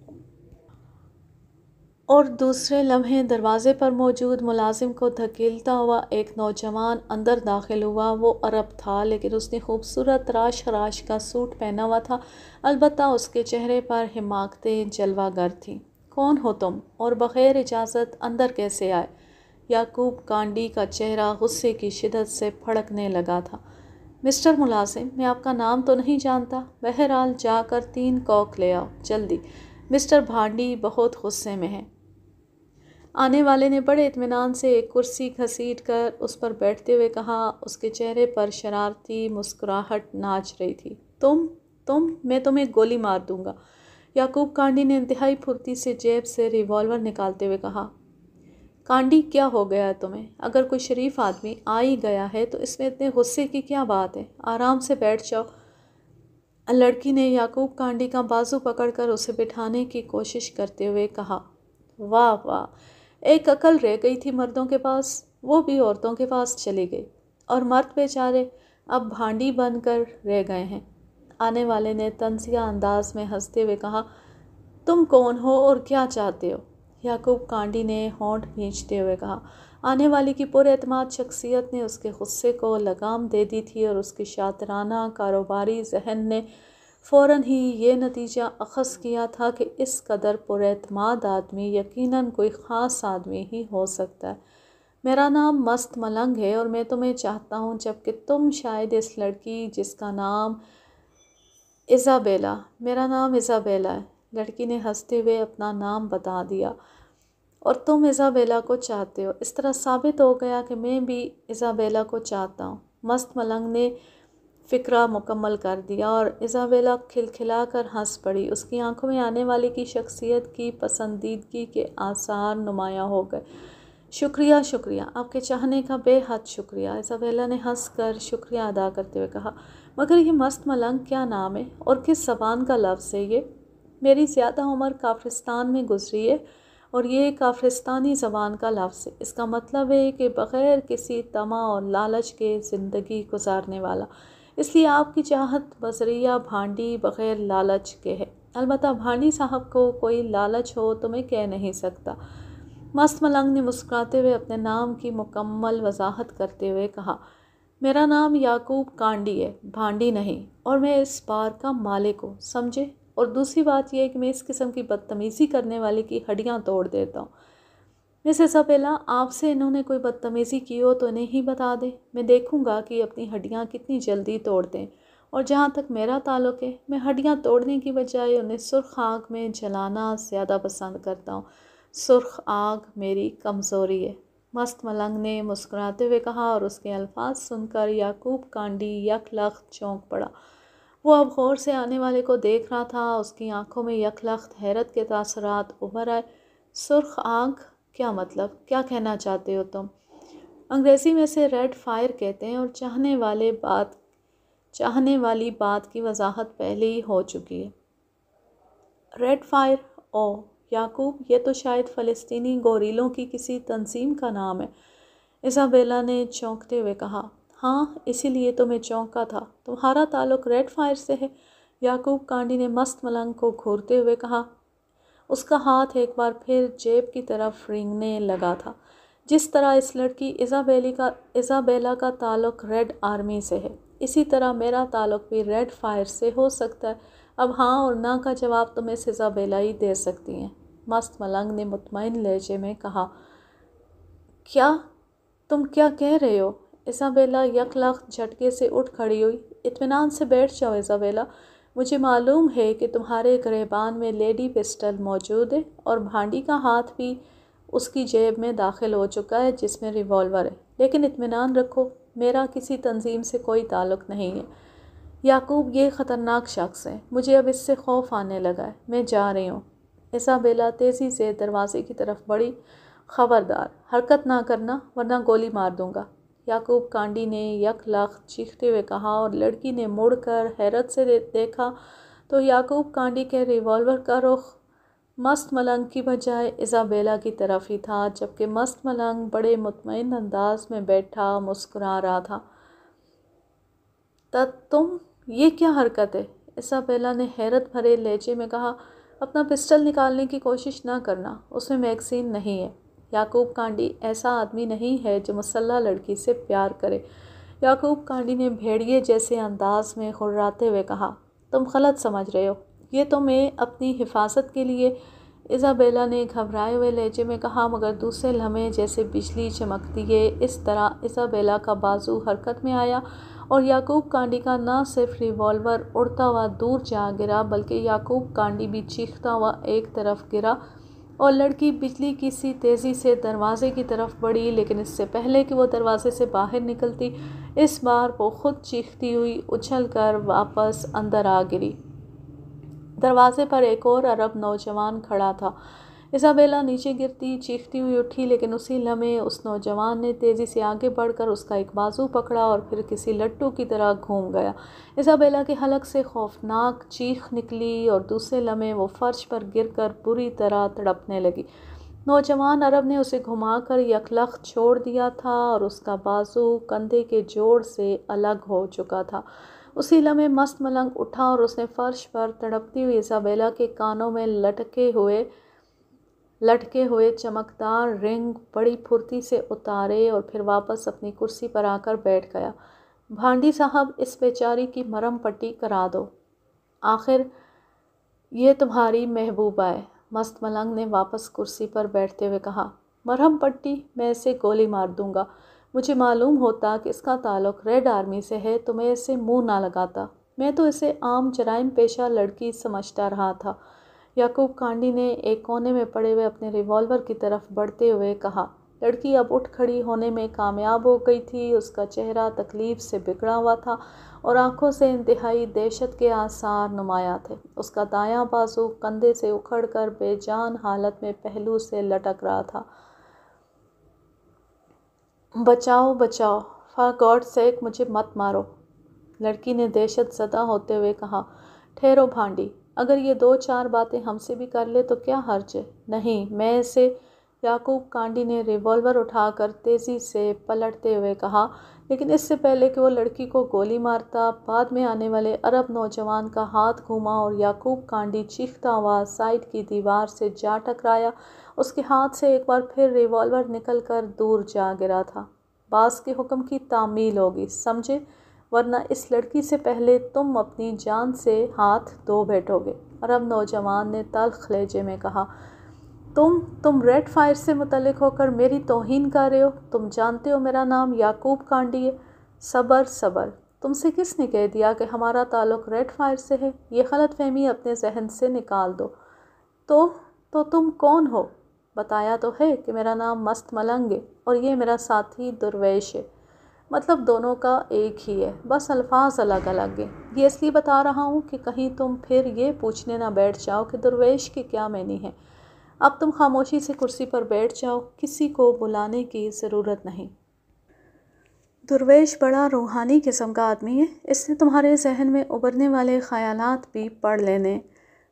اور دوسرے لمحے دروازے پر موجود ملازم کو دھکیلتا ہوا ایک نوجوان اندر داخل ہوا۔ وہ عرب تھا لیکن اس نے خوبصورت راش خراش کا سوٹ پہنا ہوا تھا، البتہ اس کے چہرے پر حماقتیں جلوہ گر تھیں۔ کون ہو تم اور بغیر اجازت اندر کیسے آئے؟ یعقوب کانڈی کا چہرہ غصے کی شدت سے پھڑکنے لگا تھا۔ مسٹر ملازم، میں آپ کا نام تو نہیں جانتا، بہرحال جا کر 3 کوک لے آؤ، جلدی۔ مسٹر بھانڈی بہت غصے میں ہیں۔ آنے والے نے بڑے اطمینان سے ایک کرسی گھسیٹ کر اس پر بیٹھتے ہوئے کہا۔ اس کے چہرے پر شرارتی مسکراہٹ ناچ رہی تھی۔ تم میں تمہیں گولی مار دوں گا، یعقوب کانڈی نے انتہائی پھرتی سے جیب سے ریوالور نکالتے ہوئے کہا۔ کانڈی، کیا ہو گیا ہے تمہیں؟ اگر کوئی شریف آدمی آ ہی گیا ہے تو اس میں اتنے غصے کی کیا بات ہے؟ آرام سے بیٹھ جاؤ۔ لڑکی نے یعقوب کانڈی کا بازو پکڑ کر اسے بٹھانے کی کوشش کرتے ہوئے کہا۔ واہ واہ، ایک عقل رہ گئی تھی مردوں کے پاس، وہ بھی عورتوں کے پاس چلی گئی، اور مرد بیچارے اب بھانڈی بن کر رہ گئے ہیں۔ آنے والے نے طنزیہ انداز میں ہنستے ہوئے کہا۔ تم کون ہو اور کیا چاہتے ہو؟ یعقوب کانڈی نے ہونٹ کھینچتے ہوئے کہا۔ آنے والی کی پر اعتماد شخصیت نے اس کے غصے کو لگام دے دی تھی اور اس کے شاطرانہ کاروباری ذہن نے فوراً ہی یہ نتیجہ اخذ کیا تھا کہ اس قدر پر اعتماد آدمی یقیناً کوئی خاص آدمی ہی ہو سکتا ہے۔ میرا نام مست ملنگ ہے اور میں تمہیں چاہتا ہوں، جبکہ تم شاید اس لڑکی جس کا نام ایزابیلا۔ میرا نام ایزابیلا ہے، لڑکی نے ہنستے ہوئے اپنا نام بتا دیا۔ اور تم ایزابیلا کو چاہتے ہو۔ اس طرح ثابت ہو گیا کہ میں بھی ایزابیلا کو چاہتا ہوں۔ مست ملنگ نے فقرہ مکمل کر دیا اور ایزابیلا کھلکھلا کر ہنس پڑی۔ اس کی آنکھوں میں آنے والی کی شخصیت کی پسندیدگی کے آثار نمایاں ہو گئے۔ شکریہ، آپ کے چاہنے کا بے حد شکریہ، ایزابیلا نے ہنس کر شکریہ ادا کرتے ہوئے کہا۔ مگر یہ مست ملنگ کیا نام ہے اور کس زبان کا لفظ ہے یہ؟ میری زیادہ عمر کافرستان میں گزری ہے اور یہ کافرستانی زبان کا لفظ ہے۔ اس کا مطلب ہے کہ بغیر کسی طمع اور لالچ کے زندگی گزارنے والا۔ اس لیے آپ کی چاہت بذریعہ بھانڈی بغیر لالچ کے ہے۔ البتہ بھانڈی صاحب کو کوئی لالچ ہو تو میں کہہ نہیں سکتا۔ مست ملنگ نے مسکراتے ہوئے اپنے نام کی مکمل وضاحت کرتے ہوئے کہا۔ میرا نام یعقوب کانڈی ہے، بھانڈی نہیں، اور میں اس بار کا مالک ہوں، سمجھے؟ اور دوسری بات یہ ہے کہ میں اس قسم کی بدتمیزی کرنے والے کی ہڈیاں توڑ دیتا ہوں۔ مس ایزابیلا، آپ سے انہوں نے کوئی بدتمیزی کی ہو تو انہیں ہی بتا دیں، میں دیکھوں گا کہ اپنی ہڈیاں کتنی جلدی توڑ دیں۔ اور جہاں تک میرا تعلق ہے، میں ہڈیاں توڑنے کی بجائے انہیں سرخ آگ میں جلانا زیادہ پسند کرتا ہوں۔ سرخ آگ میری کمزوری ہے، مست ملنگ نے مسکراتے ہوئے کہا، اور اس کے الفاظ سن کر یعقوب کانڈی یک لخت چونک پڑا۔ وہ اب غور سے آنے والے کو دیکھ رہا تھا، اس کی آنکھوں میں یک لخت حیرت کے تاثرات ابھر آئے۔ سرخ آگ؟ کیا مطلب؟ کیا کہنا چاہتے ہو تم؟ انگریزی میں سے ریڈ فائر کہتے ہیں، اور چاہنے والی بات کی وضاحت پہلے ہی ہو چکی ہے۔ Red fire? اوہ یعقوب، یہ تو شاید فلسطینی گوریلوں کی کسی تنظیم کا نام ہے، ایزابیلا نے چونکتے ہوئے کہا۔ ہاں، اسی لیے تو میں چونکا تھا۔ تمہارا تعلق ریڈ فائر سے ہے؟ یعقوب کانڈی نے مست ملنگ کو گھورتے ہوئے کہا۔ اس کا ہاتھ ایک بار پھر جیب کی طرف رینگنے لگا تھا۔ جس طرح اس لڑکی ایزابیلا کا تعلق ریڈ آرمی سے ہے، اسی طرح میرا تعلق بھی ریڈ فائر سے ہو سکتا ہے۔ اب ہاں اور نہ کا جواب تو مس ایزابیلا ہی دے سکتی ہیں، مست ملنگ نے مطمئن لہجے میں کہا۔ کیا؟ تم کیا کہہ رہے ہو؟ ایزابیلا یک لخت جھٹکے سے اٹھ کھڑی ہوئی۔ اطمینان سے بیٹھ جاؤ ایزابیلا، مجھے معلوم ہے کہ تمہارے گریبان میں لیڈی پسٹل موجود ہے، اور بھانڈی کا ہاتھ بھی اس کی جیب میں داخل ہو چکا ہے جس میں ریوالور ہے، لیکن اطمینان رکھو، میرا کسی تنظیم سے کوئی تعلق نہیں ہے۔ یعقوب، یہ خطرناک شخص ہے، مجھے اب اس سے خوف آنے لگا ہے، میں جا رہی ہوں۔ ایزابیلا تیزی سے دروازے کی طرف بڑھی۔ خبردار، حرکت نہ کرنا ورنہ گولی مار دوں گا، یعقوب کانڈی نے یک لخت چیختے ہوئے کہا، اور لڑکی نے مڑ کر حیرت سے دیکھا تو یعقوب کانڈی کے ریوالور کا رخ مست ملنگ کی بجائے ایزابیلا کی طرف ہی تھا، جبکہ مست ملنگ بڑے مطمئن انداز میں بیٹھا مسکرا رہا تھا۔ تم یہ کیا حرکت ہے؟ ایزابیلا نے حیرت بھرے لہجے میں کہا۔ اپنا پسٹل نکالنے کی کوشش نہ کرنا، اس میں میگزین نہیں ہے۔ یعقوب کانڈی ایسا آدمی نہیں ہے جو مسلح لڑکی سے پیار کرے۔ یعقوب کانڈی نے بھیڑیے جیسے انداز میں خرراتے ہوئے کہا۔ تم غلط سمجھ رہے ہو، یہ تو میں اپنی حفاظت کے لیے، ایزابیلا نے گھبرائے ہوئے لہجے میں کہا، مگر دوسرے لمحے جیسے بجلی چمکتی ہے اس طرح ایزابیلا کا بازو حرکت میں آیا اور یعقوب کانڈی کا نہ صرف ریوالور اڑتا ہوا دور جا گرا بلکہ یعقوب کانڈی بھی چیختا ہوا ایک طرف گرا اور لڑکی بجلی کی سی تیزی سے دروازے کی طرف بڑھی، لیکن اس سے پہلے کہ وہ دروازے سے باہر نکلتی اس بار وہ خود چیختی ہوئی اچھل کر واپس اندر آ گری۔ دروازے پر ایک اور عرب نوجوان کھڑا تھا۔ ایزابیلا نیچے گرتی چیختی ہوئی اٹھی، لیکن اسی لمحے اس نوجوان نے تیزی سے آگے بڑھ کر اس کا ایک بازو پکڑا اور پھر کسی لٹو کی طرح گھوم گیا۔ ایزابیلا کے حلق سے خوفناک چیخ نکلی اور دوسرے لمحے وہ فرش پر گر کر بری طرح تڑپنے لگی۔ نوجوان عرب نے اسے گھما کر یکلخت چھوڑ دیا تھا اور اس کا بازو کندھے کے جوڑ سے الگ ہو چکا تھا۔ اسی لمحے مست ملنگ اٹھا اور اس نے فرش پر تڑپتی ہوئی ایزابیلا کے کانوں میں لٹکے ہوئے چمکدار رنگ بڑی پھرتی سے اتارے اور پھر واپس اپنی کرسی پر آ کر بیٹھ گیا۔ بھانڈی صاحب، اس بیچاری کی مرہم پٹی کرا دو۔ آخر یہ تمہاری محبوبہ ہے، مست ملنگ نے واپس کرسی پر بیٹھتے ہوئے کہا۔ مرہم پٹی؟ میں اسے گولی مار دوں گا۔ مجھے معلوم ہوتا کہ اس کا تعلق ریڈ آرمی سے ہے تو میں اسے منہ نہ لگاتا، میں تو اسے عام جرائم پیشہ لڑکی سمجھتا رہا تھا۔ یعقوب کانڈی نے ایک کونے میں پڑے ہوئے اپنے ریوالور کی طرف بڑھتے ہوئے کہا۔ لڑکی اب اٹھ کھڑی ہونے میں کامیاب ہو گئی تھی۔ اس کا چہرہ تکلیف سے بگڑا ہوا تھا اور آنکھوں سے انتہائی دہشت کے آثار نمایاں تھے۔ اس کا دایاں بازو کندھے سے اکھڑ کر بے جان حالت میں پہلو سے لٹک رہا تھا۔ بچاؤ بچاؤ، فار گاڈ سیک مجھے مت مارو، لڑکی نے دہشت زدہ ہوتے ہوئے کہا۔ ٹھہرو بھانڈی، اگر یہ دو چار باتیں ہم سے بھی کر لے تو کیا حرج ہے؟ نہیں، میں اسے، یعقوب کانڈی نے ریوالور اٹھا کر تیزی سے پلٹتے ہوئے کہا، لیکن اس سے پہلے کہ وہ لڑکی کو گولی مارتا، بعد میں آنے والے عرب نوجوان کا ہاتھ گھوما اور یعقوب کانڈی چیختا ہوا سائیڈ کی دیوار سے جا ٹکرایا۔ اس کے ہاتھ سے ایک بار پھر ریوالور نکل کر دور جا گرا تھا۔ باس کے حکم کی تعمیل ہوگی، سمجھے؟ ورنہ اس لڑکی سے پہلے تم اپنی جان سے ہاتھ دھو بیٹھو گے، عرب نوجوان نے تلخ لہجے میں کہا۔ تم ریڈ فائر سے متعلق ہو کر میری توہین کر رہے ہو؟ تم جانتے ہو میرا نام یعقوب کانڈی ہے؟ صبر صبر، تم سے کس نے کہہ دیا کہ ہمارا تعلق ریڈ فائر سے ہے؟ یہ غلط فہمی اپنے ذہن سے نکال دو۔ تو تم کون ہو؟ بتایا تو ہے کہ میرا نام مست ملنگ ہے اور یہ میرا ساتھی درویش ہے۔ مطلب دونوں کا ایک ہی ہے، بس الفاظ الگ الگ ہیں۔ یہ اس لیے بتا رہا ہوں کہ کہیں تم پھر یہ پوچھنے نہ بیٹھ جاؤ کہ درویش کی کیا معنی ہے۔ اب تم خاموشی سے کرسی پر بیٹھ جاؤ، کسی کو بلانے کی ضرورت نہیں۔ درویش بڑا روحانی قسم کا آدمی ہے، اس نے تمہارے ذہن میں ابھرنے والے خیالات بھی پڑھ لینے،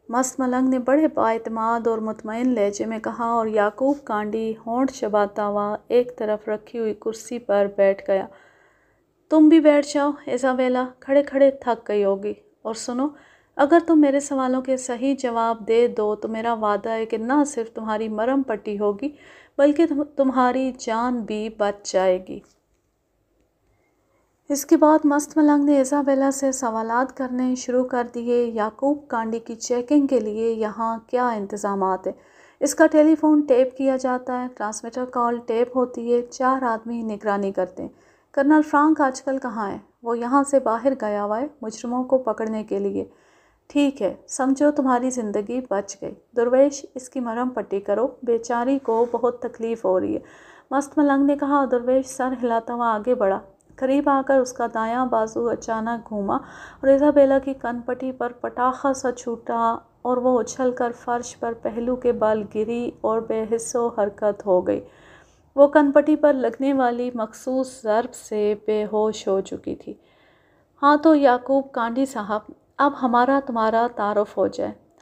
مست ملنگ نے بڑے بااعتماد اور مطمئن لہجے میں کہا اور یعقوب کانڈی ہونٹ چباتا ہوا ایک طرف رکھی ہوئی کرسی پر بیٹھ گیا۔ تم بھی بیٹھ جاؤ ایزابیلا، کھڑے کھڑے تھک گئی ہوگی۔ اور سنو، اگر تم میرے سوالوں کے صحیح جواب دے دو تو میرا وعدہ ہے کہ نہ صرف تمہاری مرہم پٹی ہوگی بلکہ تمہاری جان بھی بچ جائے گی۔ اس کے بعد مست ملنگ نے ایزابیلا سے سوالات کرنے شروع کر دیے۔ یعقوب کانڈی کی چیکنگ کے لیے یہاں کیا انتظامات ہیں؟ اس کا ٹیلی فون ٹیپ کیا جاتا ہے، ٹرانسمیٹر کال ٹیپ ہوتی ہے، 4 آدمی نگرانی کرتے ہیں۔ کرنل فرانک آج کل کہاں ہے؟ وہ یہاں سے باہر گیا ہوا ہے مجرموں کو پکڑنے کے لیے۔ ٹھیک ہے، سمجھو تمہاری زندگی بچ گئی۔ درویش، اس کی مرہم پٹی کرو، بیچاری کو بہت تکلیف ہو رہی ہے، مست ملنگ نے کہا اور درویش سر ہلاتا ہوا آگے بڑھا۔ قریب آ کر اس کا دایاں بازو اچانک گھوما اور ایزابیلا کی کن پٹی پر پٹاخہ سا چھوٹا اور وہ اچھل کر فرش پر پہلو کے بل گری اور بے حس و حرکت ہو گئی۔ وہ کن پٹی پر لگنے والی مخصوص ضرب سے بے ہوش ہو چکی تھی۔ ہاں تو یعقوب کانڈی صاحب، اب ہمارا تمہارا تعارف ہو جائے۔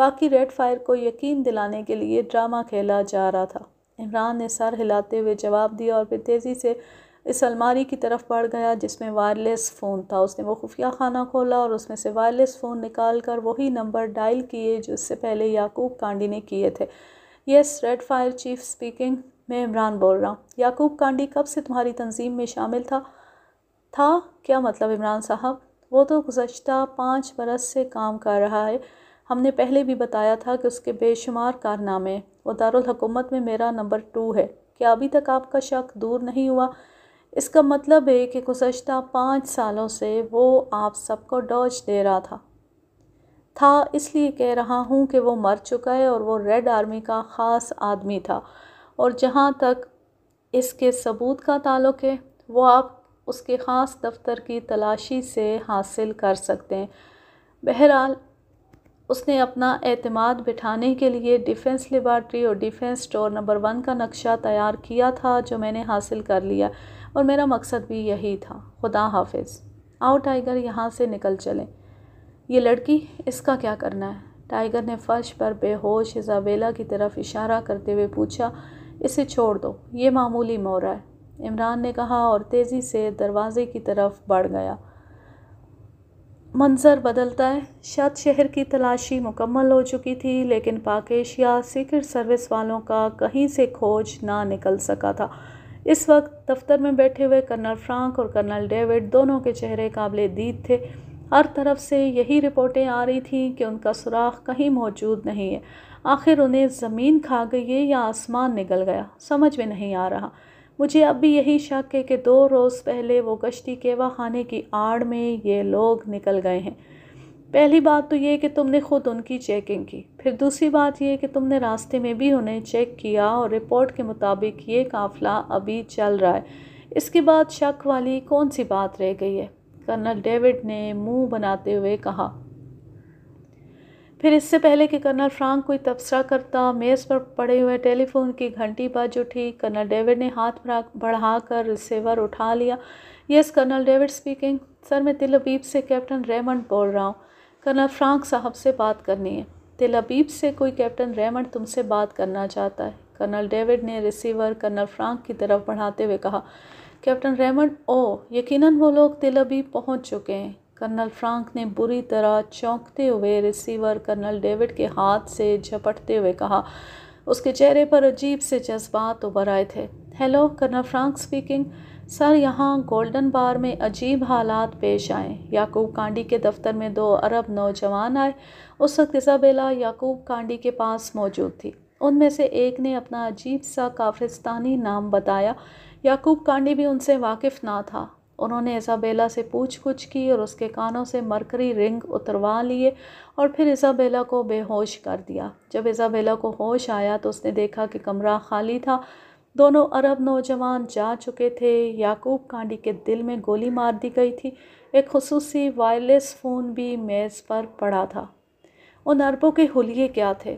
باقی ریڈ فائر کو یقین دلانے کے لیے ڈرامہ کھیلا جا رہا تھا۔ عمران نے سر ہلاتے ہوئے جواب دیا اور پھر تیزی سے اس الماری کی طرف بڑھ گیا جس میں وائرلیس فون تھا۔ اس نے وہ خفیہ خانہ کھولا اور اس میں سے وائرلیس فون نکال کر وہی نمبر ڈائل کیے جو اس سے پہلے یعقوب کانڈی نے کیے تھے۔ یس، ریڈ فائر چیف اسپیکنگ، میں عمران بول رہا ہوں۔ یعقوب کانڈی کب سے تمہاری تنظیم میں شامل تھا؟ کیا مطلب عمران صاحب؟ وہ تو گزشتہ 5 برس سے کام کر رہا ہے۔ ہم نے پہلے بھی بتایا تھا کہ اس کے بے شمار کارنامے ہیں۔ وہ دارالحکومت میں میرا نمبر 2 ہے۔ کیا ابھی تک آپ کا شک دور نہیں ہوا؟ اس کا مطلب ہے کہ گزشتہ 5 سالوں سے وہ آپ سب کو ڈوج دے رہا تھا، اس لیے کہہ رہا ہوں کہ وہ مر چکا ہے اور وہ ریڈ آرمی کا خاص آدمی تھا، اور جہاں تک اس کے ثبوت کا تعلق ہے وہ آپ اس کے خاص دفتر کی تلاشی سے حاصل کر سکتے ہیں۔ بہرحال اس نے اپنا اعتماد بٹھانے کے لیے ڈیفنس لیبارٹری اور ڈیفنس اسٹور نمبر 1 کا نقشہ تیار کیا تھا جو میں نے حاصل کر لیا، اور میرا مقصد بھی یہی تھا۔ خدا حافظ۔ آؤ ٹائیگر، یہاں سے نکل چلیں۔ یہ لڑکی، اس کا کیا کرنا ہے؟ ٹائیگر نے فرش پر بے ہوش ایزابیلا کی طرف اشارہ کرتے ہوئے پوچھا۔ اسے چھوڑ دو، یہ معمولی مورا ہے، عمران نے کہا اور تیزی سے دروازے کی طرف بڑھ گیا۔ منظر بدلتا ہے۔ شاید شہر کی تلاشی مکمل ہو چکی تھی لیکن پاک ایشیا سیکرٹ سروس والوں کا کہیں سے کھوج نہ نکل سکا تھا۔ اس وقت دفتر میں بیٹھے ہوئے کرنل فرانک اور کرنل ڈیوڈ دونوں کے چہرے قابل دید تھے۔ ہر طرف سے یہی رپورٹیں آ رہی تھیں کہ ان کا سراغ کہیں موجود نہیں ہے۔ آخر انہیں زمین کھا گئی ہے یا آسمان نگل گیا، سمجھ میں نہیں آ رہا۔ مجھے اب بھی یہی شک ہے کہ 2 روز پہلے وہ کشتی کیوا خانے کی آڑ میں یہ لوگ نکل گئے ہیں۔ پہلی بات تو یہ کہ تم نے خود ان کی چیکنگ کی، پھر دوسری بات یہ کہ تم نے راستے میں بھی انہیں چیک کیا اور رپورٹ کے مطابق یہ قافلہ ابھی چل رہا ہے۔ اس کے بعد شک والی کون سی بات رہ گئی ہے؟ کرنل ڈیوڈ نے منہ بناتے ہوئے کہا۔ پھر اس سے پہلے کہ کرنل فرانک کوئی تبصرہ کرتا، میز پر پڑے ہوئے ٹیلی فون کی گھنٹی بج اٹھی۔ کرنل ڈیوڈ نے ہاتھ بڑھا کر ریسیور اٹھا لیا۔ یس، کرنل ڈیوڈ اسپیکنگ۔ سر، میں تل ابیب سے کیپٹن ریمنڈ بول رہا ہوں۔ کرنل فرانک صاحب سے بات کرنی ہے۔ تل ابیب سے کوئی کیپٹن ریمنڈ تم سے بات کرنا چاہتا ہے۔ کرنل ڈیوڈ نے ریسیور کرنل فرانک کی طرف بڑھاتے ہوئے کہا۔ کیپٹن ریمنڈ، یقیناً وہ لوگ تل ابیب پہنچ چکے ہیں۔ کرنل فرانک نے بری طرح چونکتے ہوئے ریسیور کرنل ڈیوڈ کے ہاتھ سے جھپٹتے ہوئے کہا۔ اس کے چہرے پر عجیب سے جذبات ابھر آئے تھے۔ Hello, colonel Frank speaking. Sir, یہاں گولڈن بار میں عجیب حالات پیش آئے۔ یعقوب کانڈی کے دفتر میں 2 عرب نوجوان آئے۔ اس وقت ایزابیلا یعقوب کانڈی کے پاس موجود تھی۔ ان میں سے ایک نے اپنا عجیب سا کافرستانی نام بتایا۔ یعقوب کانڈی بھی ان سے واقف نہ تھا۔ انہوں نے ایزابیلا سے پوچھ گچھ کی اور اس کے کانوں سے مرکری رنگ اتروا لیے اور پھر ایزابیلا کو بے ہوش کر دیا۔ جب ایزابیلا کو ہوش آیا تو اس نے دیکھا کہ کمرہ خالی تھا۔ دونوں عرب نوجوان جا چکے تھے۔ یعقوب کانڈی کے دل میں گولی مار دی گئی تھی۔ ایک خصوصی وائرلیس فون بھی میز پر پڑا تھا۔ ان عربوں کے حلیے کیا تھے؟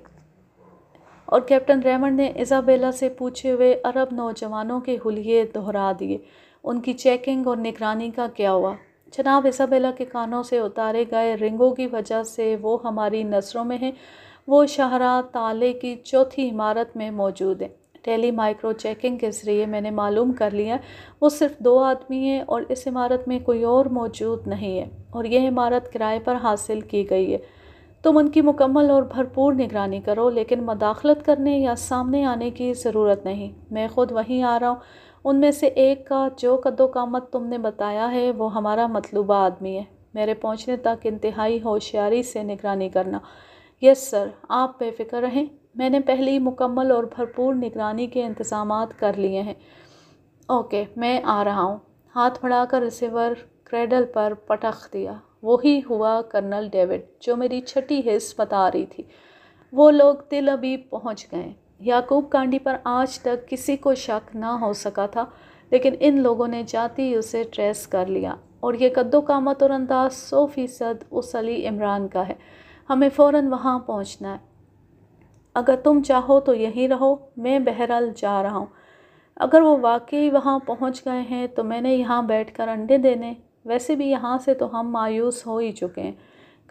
اور کیپٹن ریمنڈ نے ایزابیلا سے پوچھے ہوئے عرب نوجوانوں کے حلیے دہرا دیے۔ ان کی چیکنگ اور نگرانی کا کیا ہوا؟ جناب، ایزابیلا کے کانوں سے اتارے گئے رنگوں کی وجہ سے وہ ہماری نظروں میں ہیں۔ وہ شاہراہ تالے کی 4تھی عمارت میں موجود ہیں۔ ٹیلی مائکرو چیکنگ کے ذریعے میں نے معلوم کر لیا وہ صرف 2 آدمی ہیں اور اس عمارت میں کوئی اور موجود نہیں ہے، اور یہ عمارت کرائے پر حاصل کی گئی ہے۔ تم ان کی مکمل اور بھرپور نگرانی کرو، لیکن مداخلت کرنے یا سامنے آنے کی ضرورت نہیں۔ میں خود وہیں آ رہا ہوں۔ ان میں سے ایک کا جو قد و قامت تم نے بتایا ہے وہ ہمارا مطلوبہ آدمی ہے۔ میرے پہنچنے تک انتہائی ہوشیاری سے نگرانی کرنا۔ یس سر، آپ بے فکر رہیں، میں نے پہلے ہی مکمل اور بھرپور نگرانی کے انتظامات کر لیے ہیں۔ اوکے، میں آ رہا ہوں۔ ہاتھ بڑھا کر ریسیور کریڈل پر پٹخ دیا۔ وہی ہوا کرنل ڈیوڈ جو میری چھٹی حس بتا رہی تھی۔ وہ لوگ تل ابیب پہنچ گئے۔ یعقوب کانڈی پر آج تک کسی کو شک نہ ہو سکا تھا، لیکن ان لوگوں نے جاتے ہی اسے ٹریس کر لیا، اور یہ قد و قامت اور انداز 100% اس علی عمران کا ہے۔ ہمیں فوراً وہاں پہنچنا ہے۔ اگر تم چاہو تو یہیں رہو، میں بہرحال جا رہا ہوں۔ اگر وہ واقعی وہاں پہنچ گئے ہیں تو میں نے یہاں بیٹھ کر انڈے دینے، ویسے بھی یہاں سے تو ہم مایوس ہو ہی چکے ہیں۔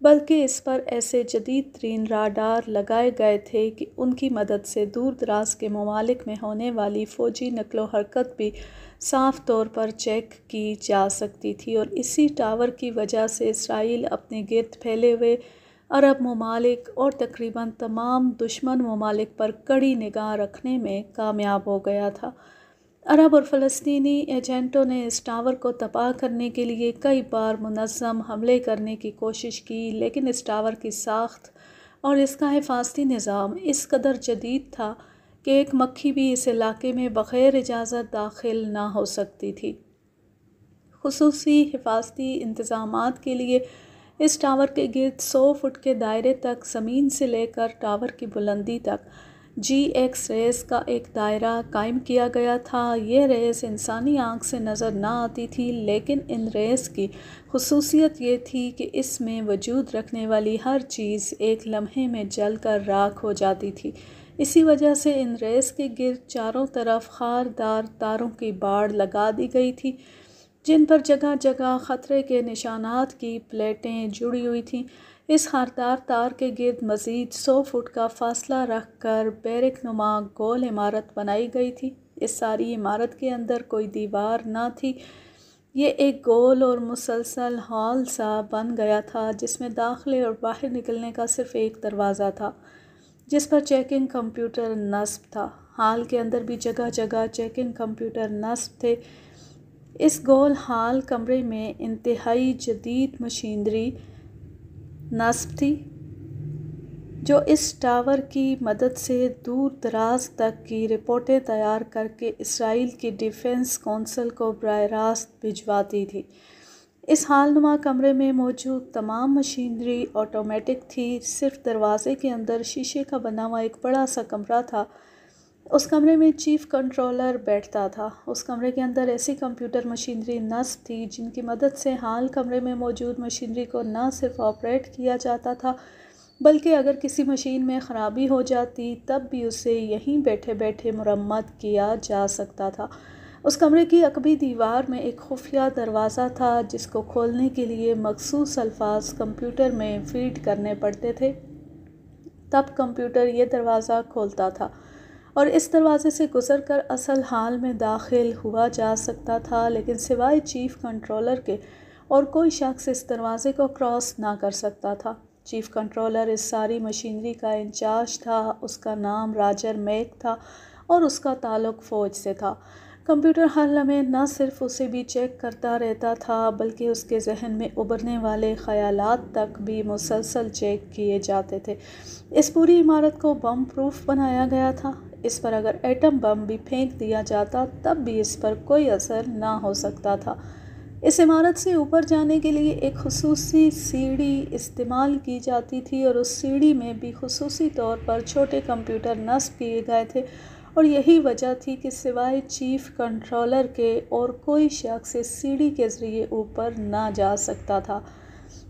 بلکہ اس پر ایسے جدید ترین راڈار لگائے گئے تھے کہ ان کی مدد سے دور دراز کے ممالک میں ہونے والی فوجی نقل و حرکت بھی صاف طور پر چیک کی جا سکتی تھی، اور اسی ٹاور کی وجہ سے اسرائیل اپنے گرد پھیلے ہوئے عرب ممالک اور تقریباً تمام دشمن ممالک پر کڑی نگاہ رکھنے میں کامیاب ہو گیا تھا۔ عرب اور فلسطینی ایجنٹوں نے اس ٹاور کو تباہ کرنے کے لیے کئی بار منظم حملے کرنے کی کوشش کی، لیکن اس ٹاور کی ساخت اور اس کا حفاظتی نظام اس قدر جدید تھا کہ ایک مکھی بھی اس علاقے میں بغیر اجازت داخل نہ ہو سکتی تھی۔ خصوصی حفاظتی انتظامات کے لیے اس ٹاور کے گرد 100 فٹ کے دائرے تک، زمین سے لے کر ٹاور کی بلندی تک، جی ایکس ریز کا ایک دائرہ قائم کیا گیا تھا۔ یہ ریز انسانی آنکھ سے نظر نہ آتی تھی، لیکن ان ریز کی خصوصیت یہ تھی کہ اس میں وجود رکھنے والی ہر چیز ایک لمحے میں جل کر راکھ ہو جاتی تھی۔ اسی وجہ سے ان ریز کے گرد چاروں طرف خاردار تاروں کی باڑ لگا دی گئی تھی، جن پر جگہ جگہ خطرے کے نشانات کی پلیٹیں جڑی ہوئی تھیں۔ اس خاردار تار کے گرد مزید 100 فٹ کا فاصلہ رکھ کر بیرک نما گول عمارت بنائی گئی تھی۔ اس ساری عمارت کے اندر کوئی دیوار نہ تھی، یہ ایک گول اور مسلسل ہال سا بن گیا تھا جس میں داخلے اور باہر نکلنے کا صرف ایک دروازہ تھا، جس پر چیکنگ کمپیوٹر نصب تھا۔ ہال کے اندر بھی جگہ جگہ چیکنگ کمپیوٹر نصب تھے۔ اس گول ہال کمرے میں انتہائی جدید مشینری نصب تھی جو اس ٹاور کی مدد سے دور دراز تک کی رپورٹیں تیار کر کے اسرائیل کی ڈیفنس کونسل کو براہ راست بھجواتی تھی۔ اس ہال نما کمرے میں موجود تمام مشینری آٹومیٹک تھی، صرف دروازے کے اندر شیشے کا بنا ہوا ایک بڑا سا کمرہ تھا۔ اس کمرے میں چیف کنٹرولر بیٹھتا تھا۔ اس کمرے کے اندر ایسی کمپیوٹر مشینری نصب تھی جن کی مدد سے ہال کمرے میں موجود مشینری کو نہ صرف آپریٹ کیا جاتا تھا، بلکہ اگر کسی مشین میں خرابی ہو جاتی تب بھی اسے یہیں بیٹھے بیٹھے مرمت کیا جا سکتا تھا۔ اس کمرے کی عقبی دیوار میں ایک خفیہ دروازہ تھا جس کو کھولنے کے لیے مخصوص الفاظ کمپیوٹر میں فیڈ کرنے پڑتے تھے، تب کمپیوٹر یہ دروازہ کھولتا تھا اور اس دروازے سے گزر کر اصل ہال میں داخل ہوا جا سکتا تھا، لیکن سوائے چیف کنٹرولر کے اور کوئی شخص اس دروازے کو کراس نہ کر سکتا تھا۔ چیف کنٹرولر اس ساری مشینری کا انچارج تھا، اس کا نام راجر میک تھا اور اس کا تعلق فوج سے تھا۔ کمپیوٹر ہر لمحے نہ صرف اسے بھی چیک کرتا رہتا تھا بلکہ اس کے ذہن میں ابھرنے والے خیالات تک بھی مسلسل چیک کیے جاتے تھے۔ اس پوری عمارت کو بم پروف بنایا گیا تھا، اس پر اگر ایٹم بم بھی پھینک دیا جاتا تب بھی اس پر کوئی اثر نہ ہو سکتا تھا۔ اس عمارت سے اوپر جانے کے لیے ایک خصوصی سیڑھی استعمال کی جاتی تھی اور اس سیڑھی میں بھی خصوصی طور پر چھوٹے کمپیوٹر نصب کیے گئے تھے، اور یہی وجہ تھی کہ سوائے چیف کنٹرولر کے اور کوئی شخص اس سیڑھی کے ذریعے اوپر نہ جا سکتا تھا۔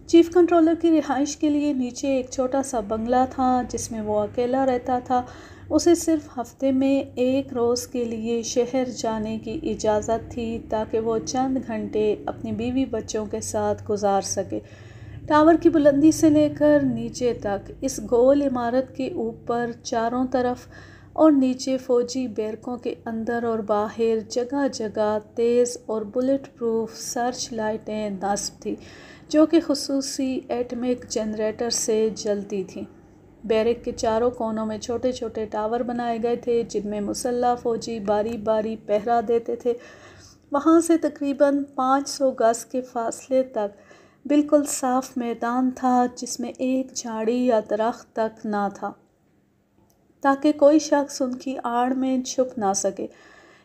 چیف کنٹرولر کی رہائش کے لیے نیچے ایک چھوٹا سا بنگلہ تھا جس میں وہ اکیلا رہتا تھا۔ اسے صرف ہفتے میں ایک روز کے لیے شہر جانے کی اجازت تھی تاکہ وہ چند گھنٹے اپنی بیوی بچوں کے ساتھ گزار سکے۔ ٹاور کی بلندی سے لے کر نیچے تک اس گول عمارت کے اوپر چاروں طرف اور نیچے فوجی بیرکوں کے اندر اور باہر جگہ جگہ تیز اور بلٹ پروف سرچ لائٹیں نصب تھیں جو کہ خصوصی ایٹمک جنریٹر سے جلتی تھیں۔ بیرک کے چاروں کونوں میں چھوٹے چھوٹے ٹاور بنائے گئے تھے جن میں مسلح فوجی باری باری پہرا دیتے تھے۔ وہاں سے تقریباً 500 گز کے فاصلے تک بالکل صاف میدان تھا جس میں ایک جھاڑی یا درخت تک نہ تھا تاکہ کوئی شخص ان کی آڑ میں چھپ نہ سکے۔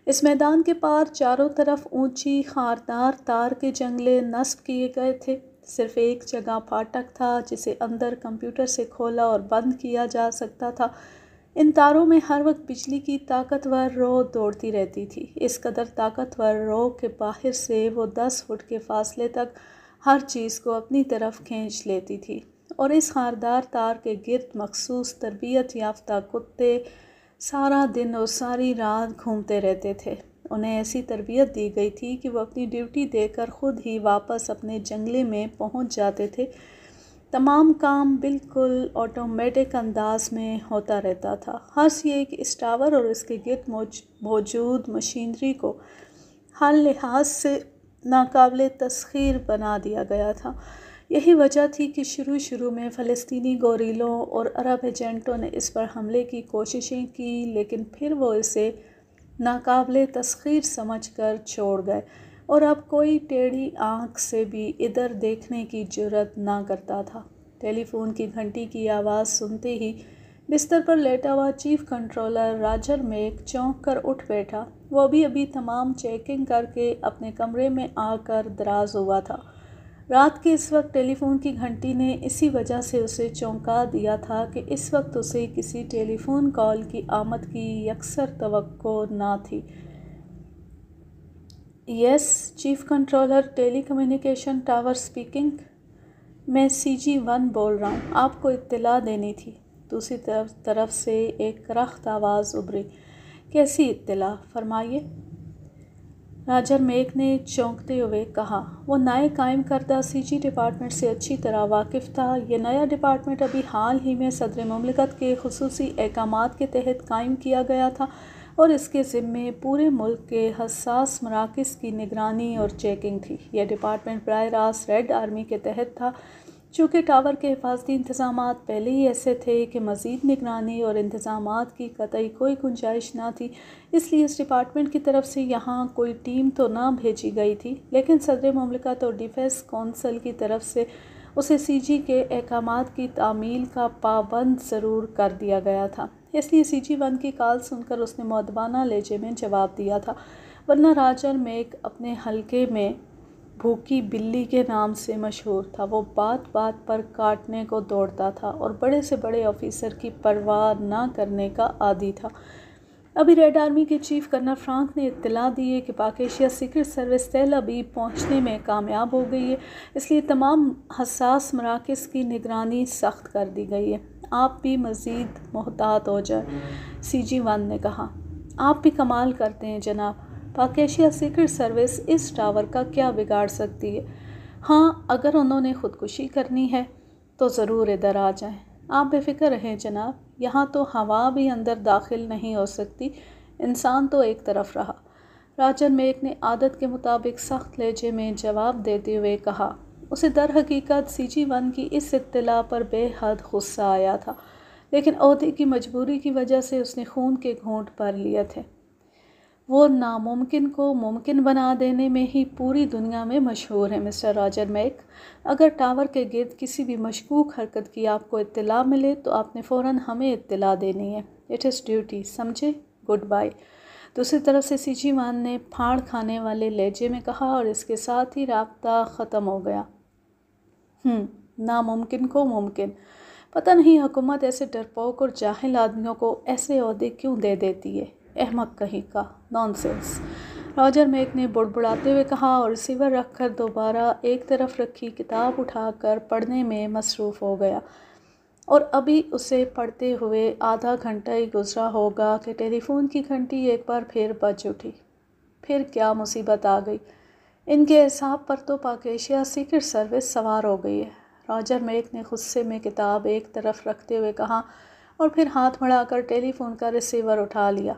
اس میدان کے پار چاروں طرف اونچی خاردار تار کے جنگلے نصب کیے گئے تھے۔ صرف ایک جگہ پھاٹک تھا جسے اندر کمپیوٹر سے کھولا اور بند کیا جا سکتا تھا۔ ان تاروں میں ہر وقت بجلی کی طاقتور رو دوڑتی رہتی تھی، اس قدر طاقتور رو کہ باہر سے وہ 10 فٹ کے فاصلے تک ہر چیز کو اپنی طرف کھینچ لیتی تھی، اور اس خاردار تار کے گرد مخصوص تربیت یافتہ کتے سارا دن اور ساری رات گھومتے رہتے تھے۔ انہیں ایسی تربیت دی گئی تھی کہ وہ اپنی ڈیوٹی دے کر خود ہی واپس اپنے جنگلے میں پہنچ جاتے تھے۔ تمام کام بالکل آٹومیٹک انداز میں ہوتا رہتا تھا۔ حرص یہ کہ اس ٹاور اور اس کے گرد موجود مشینری کو ہر لحاظ سے ناقابل تسخیر بنا دیا گیا تھا۔ یہی وجہ تھی کہ شروع میں فلسطینی گوریلوں اور عرب ایجنٹوں نے اس پر حملے کی کوششیں کی، لیکن پھر وہ اسے ناقابل تسخیر سمجھ کر چھوڑ گئے، اور اب کوئی ٹیڑھی آنکھ سے بھی ادھر دیکھنے کی جرأت نہ کرتا تھا۔ ٹیلی فون کی گھنٹی کی آواز سنتے ہی بستر پر لیٹا ہوا چیف کنٹرولر راجر میک چونک کر اٹھ بیٹھا۔ وہ ابھی تمام چیکنگ کر کے اپنے کمرے میں آ کر دراز ہوا تھا۔ رات کے اس وقت ٹیلی فون کی گھنٹی نے اسی وجہ سے اسے چونکا دیا تھا کہ اس وقت اسے کسی ٹیلی فون کال کی آمد کی یکسر توقع نہ تھی۔ یس چیف کنٹرولر، ٹیلی کمیونیکیشن ٹاور اسپیکنگ۔ میں CG-1 بول رہا ہوں، آپ کو اطلاع دینی تھی۔ دوسری طرف سے ایک کرخت آواز ابھری۔ کیسی اطلاع؟ فرمائیے، راجر میک نے چونکتے ہوئے کہا۔ وہ نئے قائم کردہ CG ڈپارٹمنٹ سے اچھی طرح واقف تھا۔ یہ نیا ڈپارٹمنٹ ابھی حال ہی میں صدر مملکت کے خصوصی احکامات کے تحت قائم کیا گیا تھا، اور اس کے ذمے پورے ملک کے حساس مراکز کی نگرانی اور چیکنگ تھی۔ یہ ڈپارٹمنٹ براہ راست ریڈ آرمی کے تحت تھا۔ چونکہ ٹاور کے حفاظتی انتظامات پہلے ہی ایسے تھے کہ مزید نگرانی اور انتظامات کی قطعی کوئی گنجائش نہ تھی، اس لیے اس ڈپارٹمنٹ کی طرف سے یہاں کوئی ٹیم تو نہ بھیجی گئی تھی، لیکن صدر مملکت اور ڈیفنس کونسل کی طرف سے اسے CG کے احکامات کی تعمیل کا پابند ضرور کر دیا گیا تھا۔ اس لیے CG-1 کی کال سن کر اس نے مؤدبانہ لہجے میں جواب دیا تھا، ورنہ راجر میک اپنے حلقے میں بھوکی بلی کے نام سے مشہور تھا۔ وہ بات بات پر کاٹنے کو دوڑتا تھا اور بڑے سے بڑے آفیسر کی پرواہ نہ کرنے کا عادی تھا۔ ابھی ریڈ آرمی کے چیف کرنل فرانک نے اطلاع دی ہے کہ پاک ایشیا سیکرٹ سروس تل ابیب پہنچنے میں کامیاب ہو گئی ہے، اس لیے تمام حساس مراکز کی نگرانی سخت کر دی گئی ہے۔ آپ بھی مزید محتاط ہو جائیں، CG-1 نے کہا۔ آپ بھی کمال کرتے ہیں جناب، پاک ایشیا سیکرٹ سروس اس ٹاور کا کیا بگاڑ سکتی ہے؟ ہاں، اگر انہوں نے خودکشی کرنی ہے تو ضرور ادھر آ جائیں۔ آپ بے فکر رہیں جناب، یہاں تو ہوا بھی اندر داخل نہیں ہو سکتی، انسان تو ایک طرف رہا، راجر میک نے عادت کے مطابق سخت لہجے میں جواب دیتے ہوئے کہا۔ اسے در حقیقت CG-1 کی اس اطلاع پر بے حد غصہ آیا تھا، لیکن عہدے کی مجبوری کی وجہ سے اس نے خون کے گھونٹ بھر لیے تھے۔ وہ ناممکن کو ممکن بنا دینے میں ہی پوری دنیا میں مشہور ہے مسٹر راجر میک۔ اگر ٹاور کے گرد کسی بھی مشکوک حرکت کی آپ کو اطلاع ملے تو آپ نے فوراً ہمیں اطلاع دینی ہے۔ اٹ از ڈیوٹی، سمجھے؟ Good by. دوسری طرف سے CG-1 نے پھاڑ کھانے والے لہجے میں کہا، اور اس کے ساتھ ہی رابطہ ختم ہو گیا۔ ناممکن کو ممکن۔ پتہ نہیں حکومت ایسے ڈرپوک اور جاہل آدمیوں کو ایسے عہدے کیوں دے دیتی ہے، احمق کہیں کا، نان سینس، راجر میک نے بڑبڑاتے ہوئے کہا، اور ریسیور رکھ کر دوبارہ ایک طرف رکھی کتاب اٹھا کر پڑھنے میں مصروف ہو گیا۔ اور ابھی اسے پڑھتے ہوئے آدھا گھنٹہ ہی گزرا ہوگا کہ ٹیلی فون کی گھنٹی ایک بار پھر بج اٹھی۔ پھر کیا مصیبت آ گئی؟ ان کے حساب پر تو پاک ایشیا سیکرٹ سروس سوار ہو گئی ہے، راجر میک نے غصے میں کتاب ایک طرف رکھتے ہوئے کہا، اور پھر ہاتھ بڑھا کر ٹیلی فون کا ریسیور اٹھا لیا۔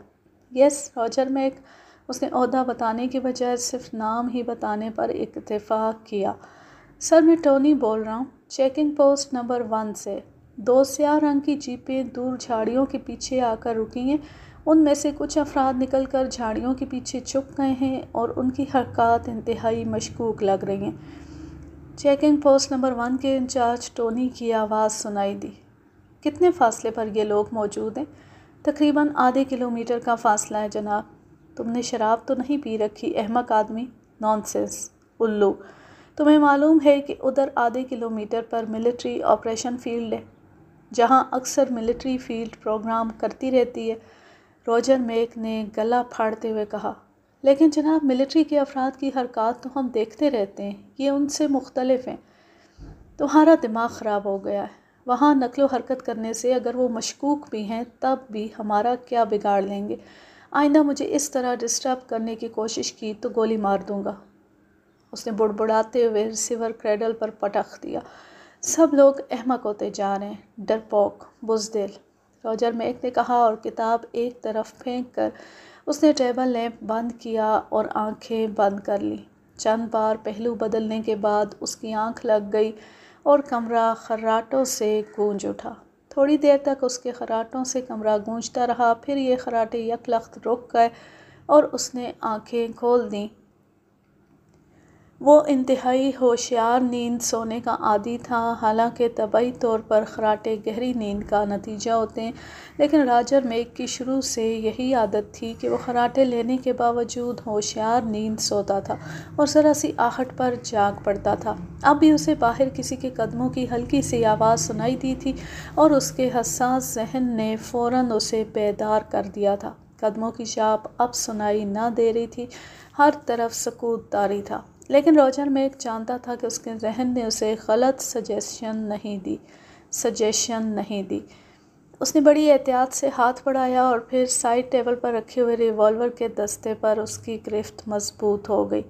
یس راجر میک، اس نے عہدہ بتانے کی بجائے صرف نام ہی بتانے پر اکتفا کیا۔ سر میں ٹونی بول رہا ہوں، چیکنگ پوسٹ نمبر 1 سے۔ 2 سیاہ رنگ کی جیپیں دور جھاڑیوں کے پیچھے آ کر رکی ہیں، ان میں سے کچھ افراد نکل کر جھاڑیوں کے پیچھے چھپ گئے ہیں اور ان کی حرکات انتہائی مشکوک لگ رہی ہیں۔ چیکنگ پوسٹ نمبر 1 کے انچارج ٹونی کی آواز سنائی دی۔ کتنے فاصلے پر یہ لوگ موجود ہیں؟ تقریباً ½ کلومیٹر کا فاصلہ ہے جناب۔ تم نے شراب تو نہیں پی رکھی احمق آدمی؟ نان سینس، الو، تمہیں معلوم ہے کہ ادھر ½ کلومیٹر پر ملٹری آپریشن فیلڈ ہے، جہاں اکثر ملٹری فیلڈ پروگرام کرتی رہتی ہے، راجر میک نے گلا پھاڑتے ہوئے کہا۔ لیکن جناب، ملٹری کے افراد کی حرکات تو ہم دیکھتے رہتے ہیں، یہ ان سے مختلف ہیں۔ تمہارا دماغ خراب ہو گیا ہے، وہاں نقل و حرکت کرنے سے اگر وہ مشکوک بھی ہیں تب بھی ہمارا کیا بگاڑ لیں گے؟ آئندہ مجھے اس طرح ڈسٹرب کرنے کی کوشش کی تو گولی مار دوں گا۔ اس نے بڑبڑاتے ہوئے ریسیور کریڈل پر پٹخ دیا۔ سب لوگ احمق ہوتے جا رہے ہیں، ڈرپوک، بزدل، راجر میک نے کہا، اور کتاب ایک طرف پھینک کر اس نے ٹیبل لیمپ بند کیا اور آنکھیں بند کر لی۔ چند بار پہلو بدلنے کے بعد اس کی آنکھ لگ گئی اور کمرہ خراٹوں سے گونج اٹھا۔ تھوڑی دیر تک اس کے خراٹوں سے کمرہ گونجتا رہا، پھر یہ خراٹے یک لخت رک گئے اور اس نے آنکھیں کھول دیں۔ وہ انتہائی ہوشیار نیند سونے کا عادی تھا، حالانکہ طبعی طور پر خراٹے گہری نیند کا نتیجہ ہوتے ہیں، لیکن راجر میک کی شروع سے یہی عادت تھی کہ وہ خراٹے لینے کے باوجود ہوشیار نیند سوتا تھا اور ذرا سی آہٹ پر جاگ پڑتا تھا۔ اب بھی اسے باہر کسی کے قدموں کی ہلکی سی آواز سنائی دی تھی اور اس کے حساس ذہن نے فوراً اسے بیدار کر دیا تھا۔ قدموں کی چاپ اب سنائی نہ دے رہی تھی، ہر طرف سکوت طاری تھا، لیکن راجر میک جانتا تھا کہ اس کے ذہن نے اسے غلط سجیشن نہیں دی۔ اس نے بڑی احتیاط سے ہاتھ بڑھایا اور پھر سائیڈ ٹیبل پر رکھے ہوئے ریوالور کے دستے پر اس کی گرفت مضبوط ہو گئی۔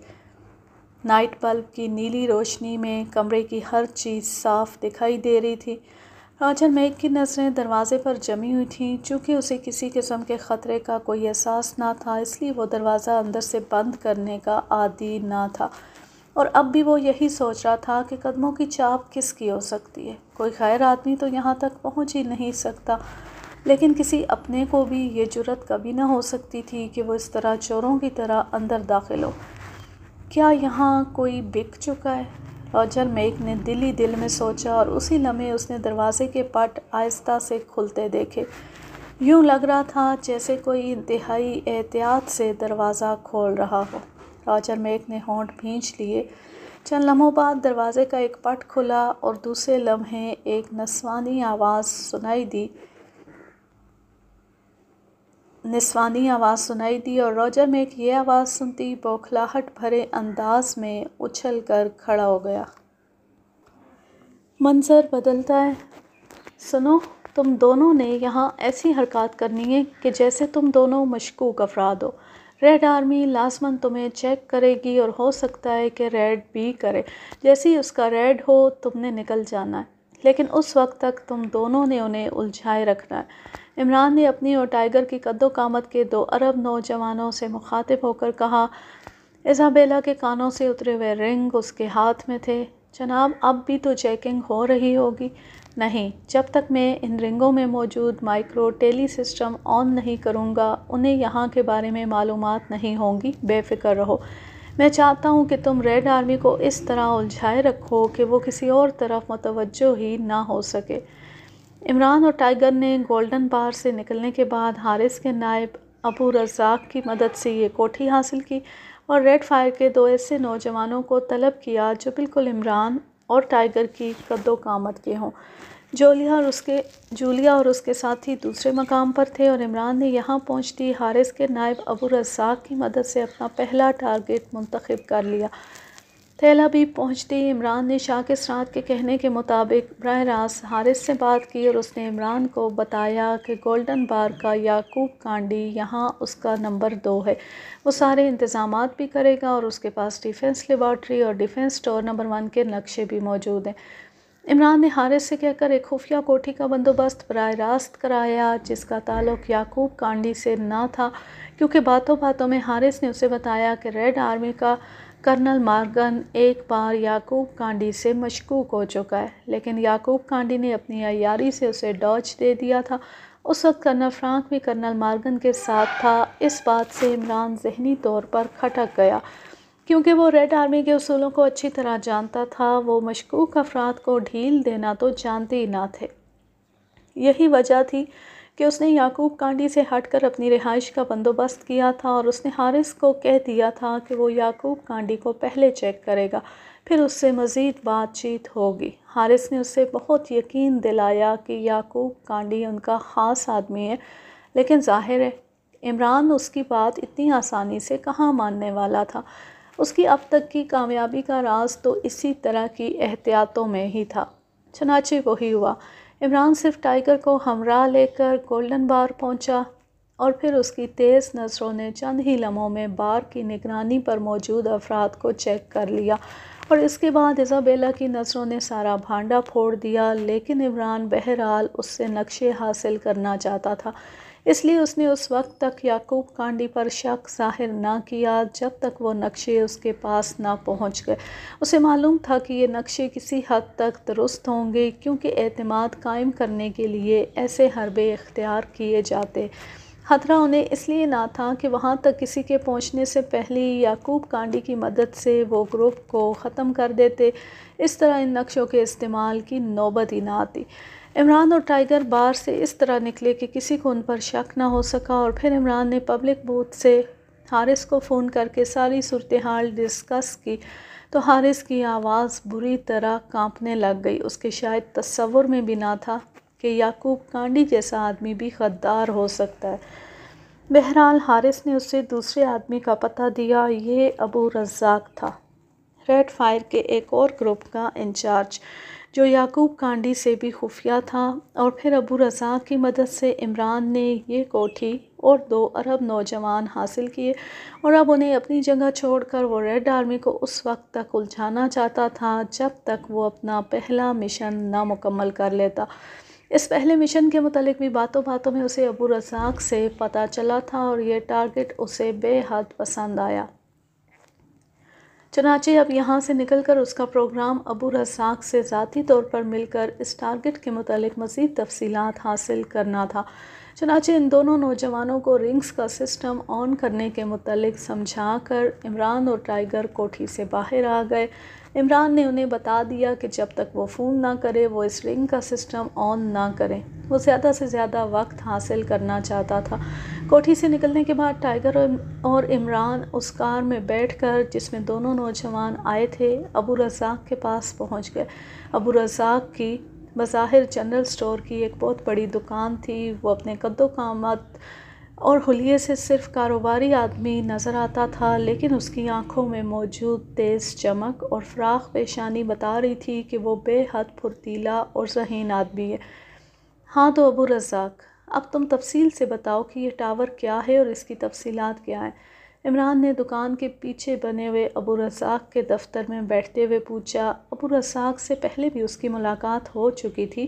نائٹ بلب کی نیلی روشنی میں کمرے کی ہر چیز صاف دکھائی دے رہی تھی۔ راجر میک کی نظریں دروازے پر جمی ہوئی تھیں۔ چونکہ اسے کسی قسم کے خطرے کا کوئی احساس نہ تھا، اس لیے وہ دروازہ اندر سے بند کرنے کا عادی نہ تھا، اور اب بھی وہ یہی سوچ رہا تھا کہ قدموں کی چاپ کس کی ہو سکتی ہے؟ کوئی غیر آدمی تو یہاں تک پہنچ ہی نہیں سکتا، لیکن کسی اپنے کو بھی یہ جرأت کبھی نہ ہو سکتی تھی کہ وہ اس طرح چوروں کی طرح اندر داخل ہو۔ کیا یہاں کوئی بک چکا ہے؟ راجر میک نے دل ہی دل میں سوچا، اور اسی لمحے اس نے دروازے کے پٹ آہستہ سے کھلتے دیکھے۔ یوں لگ رہا تھا جیسے کوئی انتہائی احتیاط سے دروازہ کھول رہا ہو۔ راجر میک نے ہونٹ بھینچ لیے۔ چند لمحوں بعد دروازے کا ایک پٹ کھلا اور دوسرے لمحے ایک نسوانی آواز سنائی دی اور راجر میک یہ آواز سنتی بوکھلاہٹ بھرے انداز میں اچھل کر کھڑا ہو گیا۔ منظر بدلتا ہے۔ سنو، تم دونوں نے یہاں ایسی حرکات کرنی ہے کہ جیسے تم دونوں مشکوک افراد ہو۔ ریڈ آرمی لازماً تمہیں چیک کرے گی اور ہو سکتا ہے کہ ریڈ بھی کرے۔ جیسے ہی اس کا ریڈ ہو تم نے نکل جانا ہے، لیکن اس وقت تک تم دونوں نے انہیں الجھائے رکھنا ہے۔ عمران نے اپنی اور ٹائیگر کی قد و قامت کے 2 عرب نوجوانوں سے مخاطب ہو کر کہا۔ ایزابیلا کے کانوں سے اترے ہوئے رنگ اس کے ہاتھ میں تھے۔ جناب، اب بھی تو چیکنگ ہو رہی ہوگی؟ نہیں، جب تک میں ان رنگوں میں موجود مائکرو ٹیلی سسٹم آن نہیں کروں گا انہیں یہاں کے بارے میں معلومات نہیں ہوں گی۔ بے فکر رہو، میں چاہتا ہوں کہ تم ریڈ آرمی کو اس طرح الجھائے رکھو کہ وہ کسی اور طرف متوجہ ہی نہ ہو سکے۔ عمران اور ٹائیگر نے گولڈن بار سے نکلنے کے بعد حارث کے نائب ابو رزاق کی مدد سے یہ کوٹھی حاصل کی اور ریڈ فائر کے 2 ایسے نوجوانوں کو طلب کیا جو بالکل عمران اور ٹائیگر کی قد و قامت کے ہوں۔ جولیا اور اس کے ساتھی دوسرے مقام پر تھے، اور عمران نے یہاں پہنچتی حارث کے نائب ابو رزاق کی مدد سے اپنا پہلا ٹارگٹ منتخب کر لیا۔ تیل ابیب پہنچتی عمران نے شاکس رات کے کہنے کے مطابق براہ راست حارث سے بات کی، اور اس نے عمران کو بتایا کہ گولڈن بار کا یعقوب کانڈی یہاں اس کا نمبر 2 ہے، وہ سارے انتظامات بھی کرے گا، اور اس کے پاس ڈیفنس لیبارٹری اور ڈیفنس اسٹور نمبر 1 کے نقشے بھی موجود ہیں۔ عمران نے حارث سے کہہ کر ایک خفیہ کوٹھی کا بندوبست براہ راست کرایا جس کا تعلق یعقوب کانڈی سے نہ تھا، کیونکہ باتوں باتوں میں حارث نے اسے بتایا کہ ریڈ آرمی کا کرنل مارگن ایک بار یعقوب کانڈی سے مشکوک ہو چکا ہے، لیکن یعقوب کانڈی نے اپنی عیاری سے اسے ڈاج دے دیا تھا۔ اس وقت کرنل فرانک بھی کرنل مارگن کے ساتھ تھا۔ اس بات سے عمران ذہنی طور پر کھٹک گیا، کیونکہ وہ ریڈ آرمی کے اصولوں کو اچھی طرح جانتا تھا۔ وہ مشکوک افراد کو ڈھیل دینا تو جانتے ہی نہ تھے۔ یہی وجہ تھی کہ اس نے یعقوب کانڈی سے ہٹ کر اپنی رہائش کا بندوبست کیا تھا، اور اس نے حارث کو کہہ دیا تھا کہ وہ یعقوب کانڈی کو پہلے چیک کرے گا، پھر اس سے مزید بات چیت ہوگی۔ حارث نے اسے بہت یقین دلایا کہ یعقوب کانڈی ان کا خاص آدمی ہے، لیکن ظاہر ہے عمران اس کی بات اتنی آسانی سے کہاں ماننے والا تھا۔ اس کی اب تک کی کامیابی کا راز تو اسی طرح کی احتیاطوں میں ہی تھا۔ چنانچہ وہی ہوا۔ عمران صرف ٹائیگر کو ہمراہ لے کر گولڈن بار پہنچا، اور پھر اس کی تیز نظروں نے چند ہی لمحوں میں بار کی نگرانی پر موجود افراد کو چیک کر لیا اور اس کے بعد ایزابیلا کی نظروں نے سارا بھانڈا پھوڑ دیا، لیکن عمران بہرحال اس سے نقشے حاصل کرنا چاہتا تھا، اس لیے اس نے اس وقت تک یعقوب کانڈی پر شک ظاہر نہ کیا جب تک وہ نقشے اس کے پاس نہ پہنچ گئے۔ اسے معلوم تھا کہ یہ نقشے کسی حد تک درست ہوں گے، کیونکہ اعتماد قائم کرنے کے لیے ایسے حربے اختیار کیے جاتے۔ خطرہ انہیں اس لیے نہ تھا کہ وہاں تک کسی کے پہنچنے سے پہلے یعقوب کانڈی کی مدد سے وہ گروپ کو ختم کر دیتے، اس طرح ان نقشوں کے استعمال کی نوبت ہی نہ آتی۔ عمران اور ٹائیگر بار سے اس طرح نکلے کہ کسی کو ان پر شک نہ ہو سکا، اور پھر عمران نے پبلک بوتھ سے حارث کو فون کر کے ساری صورتحال ڈسکس کی تو حارث کی آواز بری طرح کانپنے لگ گئی۔ اس کے شاید تصور میں بھی نہ تھا کہ یعقوب کانڈی جیسا آدمی بھی غدار ہو سکتا ہے۔ بہرحال حارث نے اسے دوسرے آدمی کا پتہ دیا، یہ ابو رزاق تھا، ریڈ فائر کے ایک اور گروپ کا انچارج، جو یعقوب کانڈی سے بھی خفیہ تھا۔ اور پھر ابو رزاق کی مدد سے عمران نے یہ کوٹھی اور 2 عرب نوجوان حاصل کیے، اور اب انہیں اپنی جگہ چھوڑ کر وہ ریڈ آرمی کو اس وقت تک الجھانا چاہتا تھا جب تک وہ اپنا پہلا مشن نہ مکمل کر لیتا۔ اس پہلے مشن کے متعلق بھی باتوں باتوں میں اسے ابو رزاق سے پتہ چلا تھا، اور یہ ٹارگٹ اسے بے حد پسند آیا۔ چنانچہ اب یہاں سے نکل کر اس کا پروگرام ابو رزاق سے ذاتی طور پر مل کر اس ٹارگٹ کے متعلق مزید تفصیلات حاصل کرنا تھا۔ چنانچہ ان دونوں نوجوانوں کو رنگز کا سسٹم آن کرنے کے متعلق سمجھا کر عمران اور ٹائیگر کوٹھی سے باہر آ گئے۔ عمران نے انہیں بتا دیا کہ جب تک وہ فون نہ کرے وہ اس رنگ کا سسٹم آن نہ کریں، وہ زیادہ سے زیادہ وقت حاصل کرنا چاہتا تھا۔ کوٹھی سے نکلنے کے بعد ٹائیگر اور عمران اس کار میں بیٹھ کر جس میں دونوں نوجوان آئے تھے ابو رزاق کے پاس پہنچ گئے۔ ابو رزاق کی بظاہر جنرل سٹور کی ایک بہت بڑی دکان تھی۔ وہ اپنے قد و قامت اور حلیے سے صرف کاروباری آدمی نظر آتا تھا، لیکن اس کی آنکھوں میں موجود تیز چمک اور فراخ پیشانی بتا رہی تھی کہ وہ بے حد پھرتیلا اور ذہین آدمی ہے۔ ہاں تو ابو رزاق، اب تم تفصیل سے بتاؤ کہ یہ ٹاور کیا ہے اور اس کی تفصیلات کیا ہیں؟ عمران نے دکان کے پیچھے بنے ہوئے ابو رزاق کے دفتر میں بیٹھتے ہوئے پوچھا۔ ابو رزاق سے پہلے بھی اس کی ملاقات ہو چکی تھی،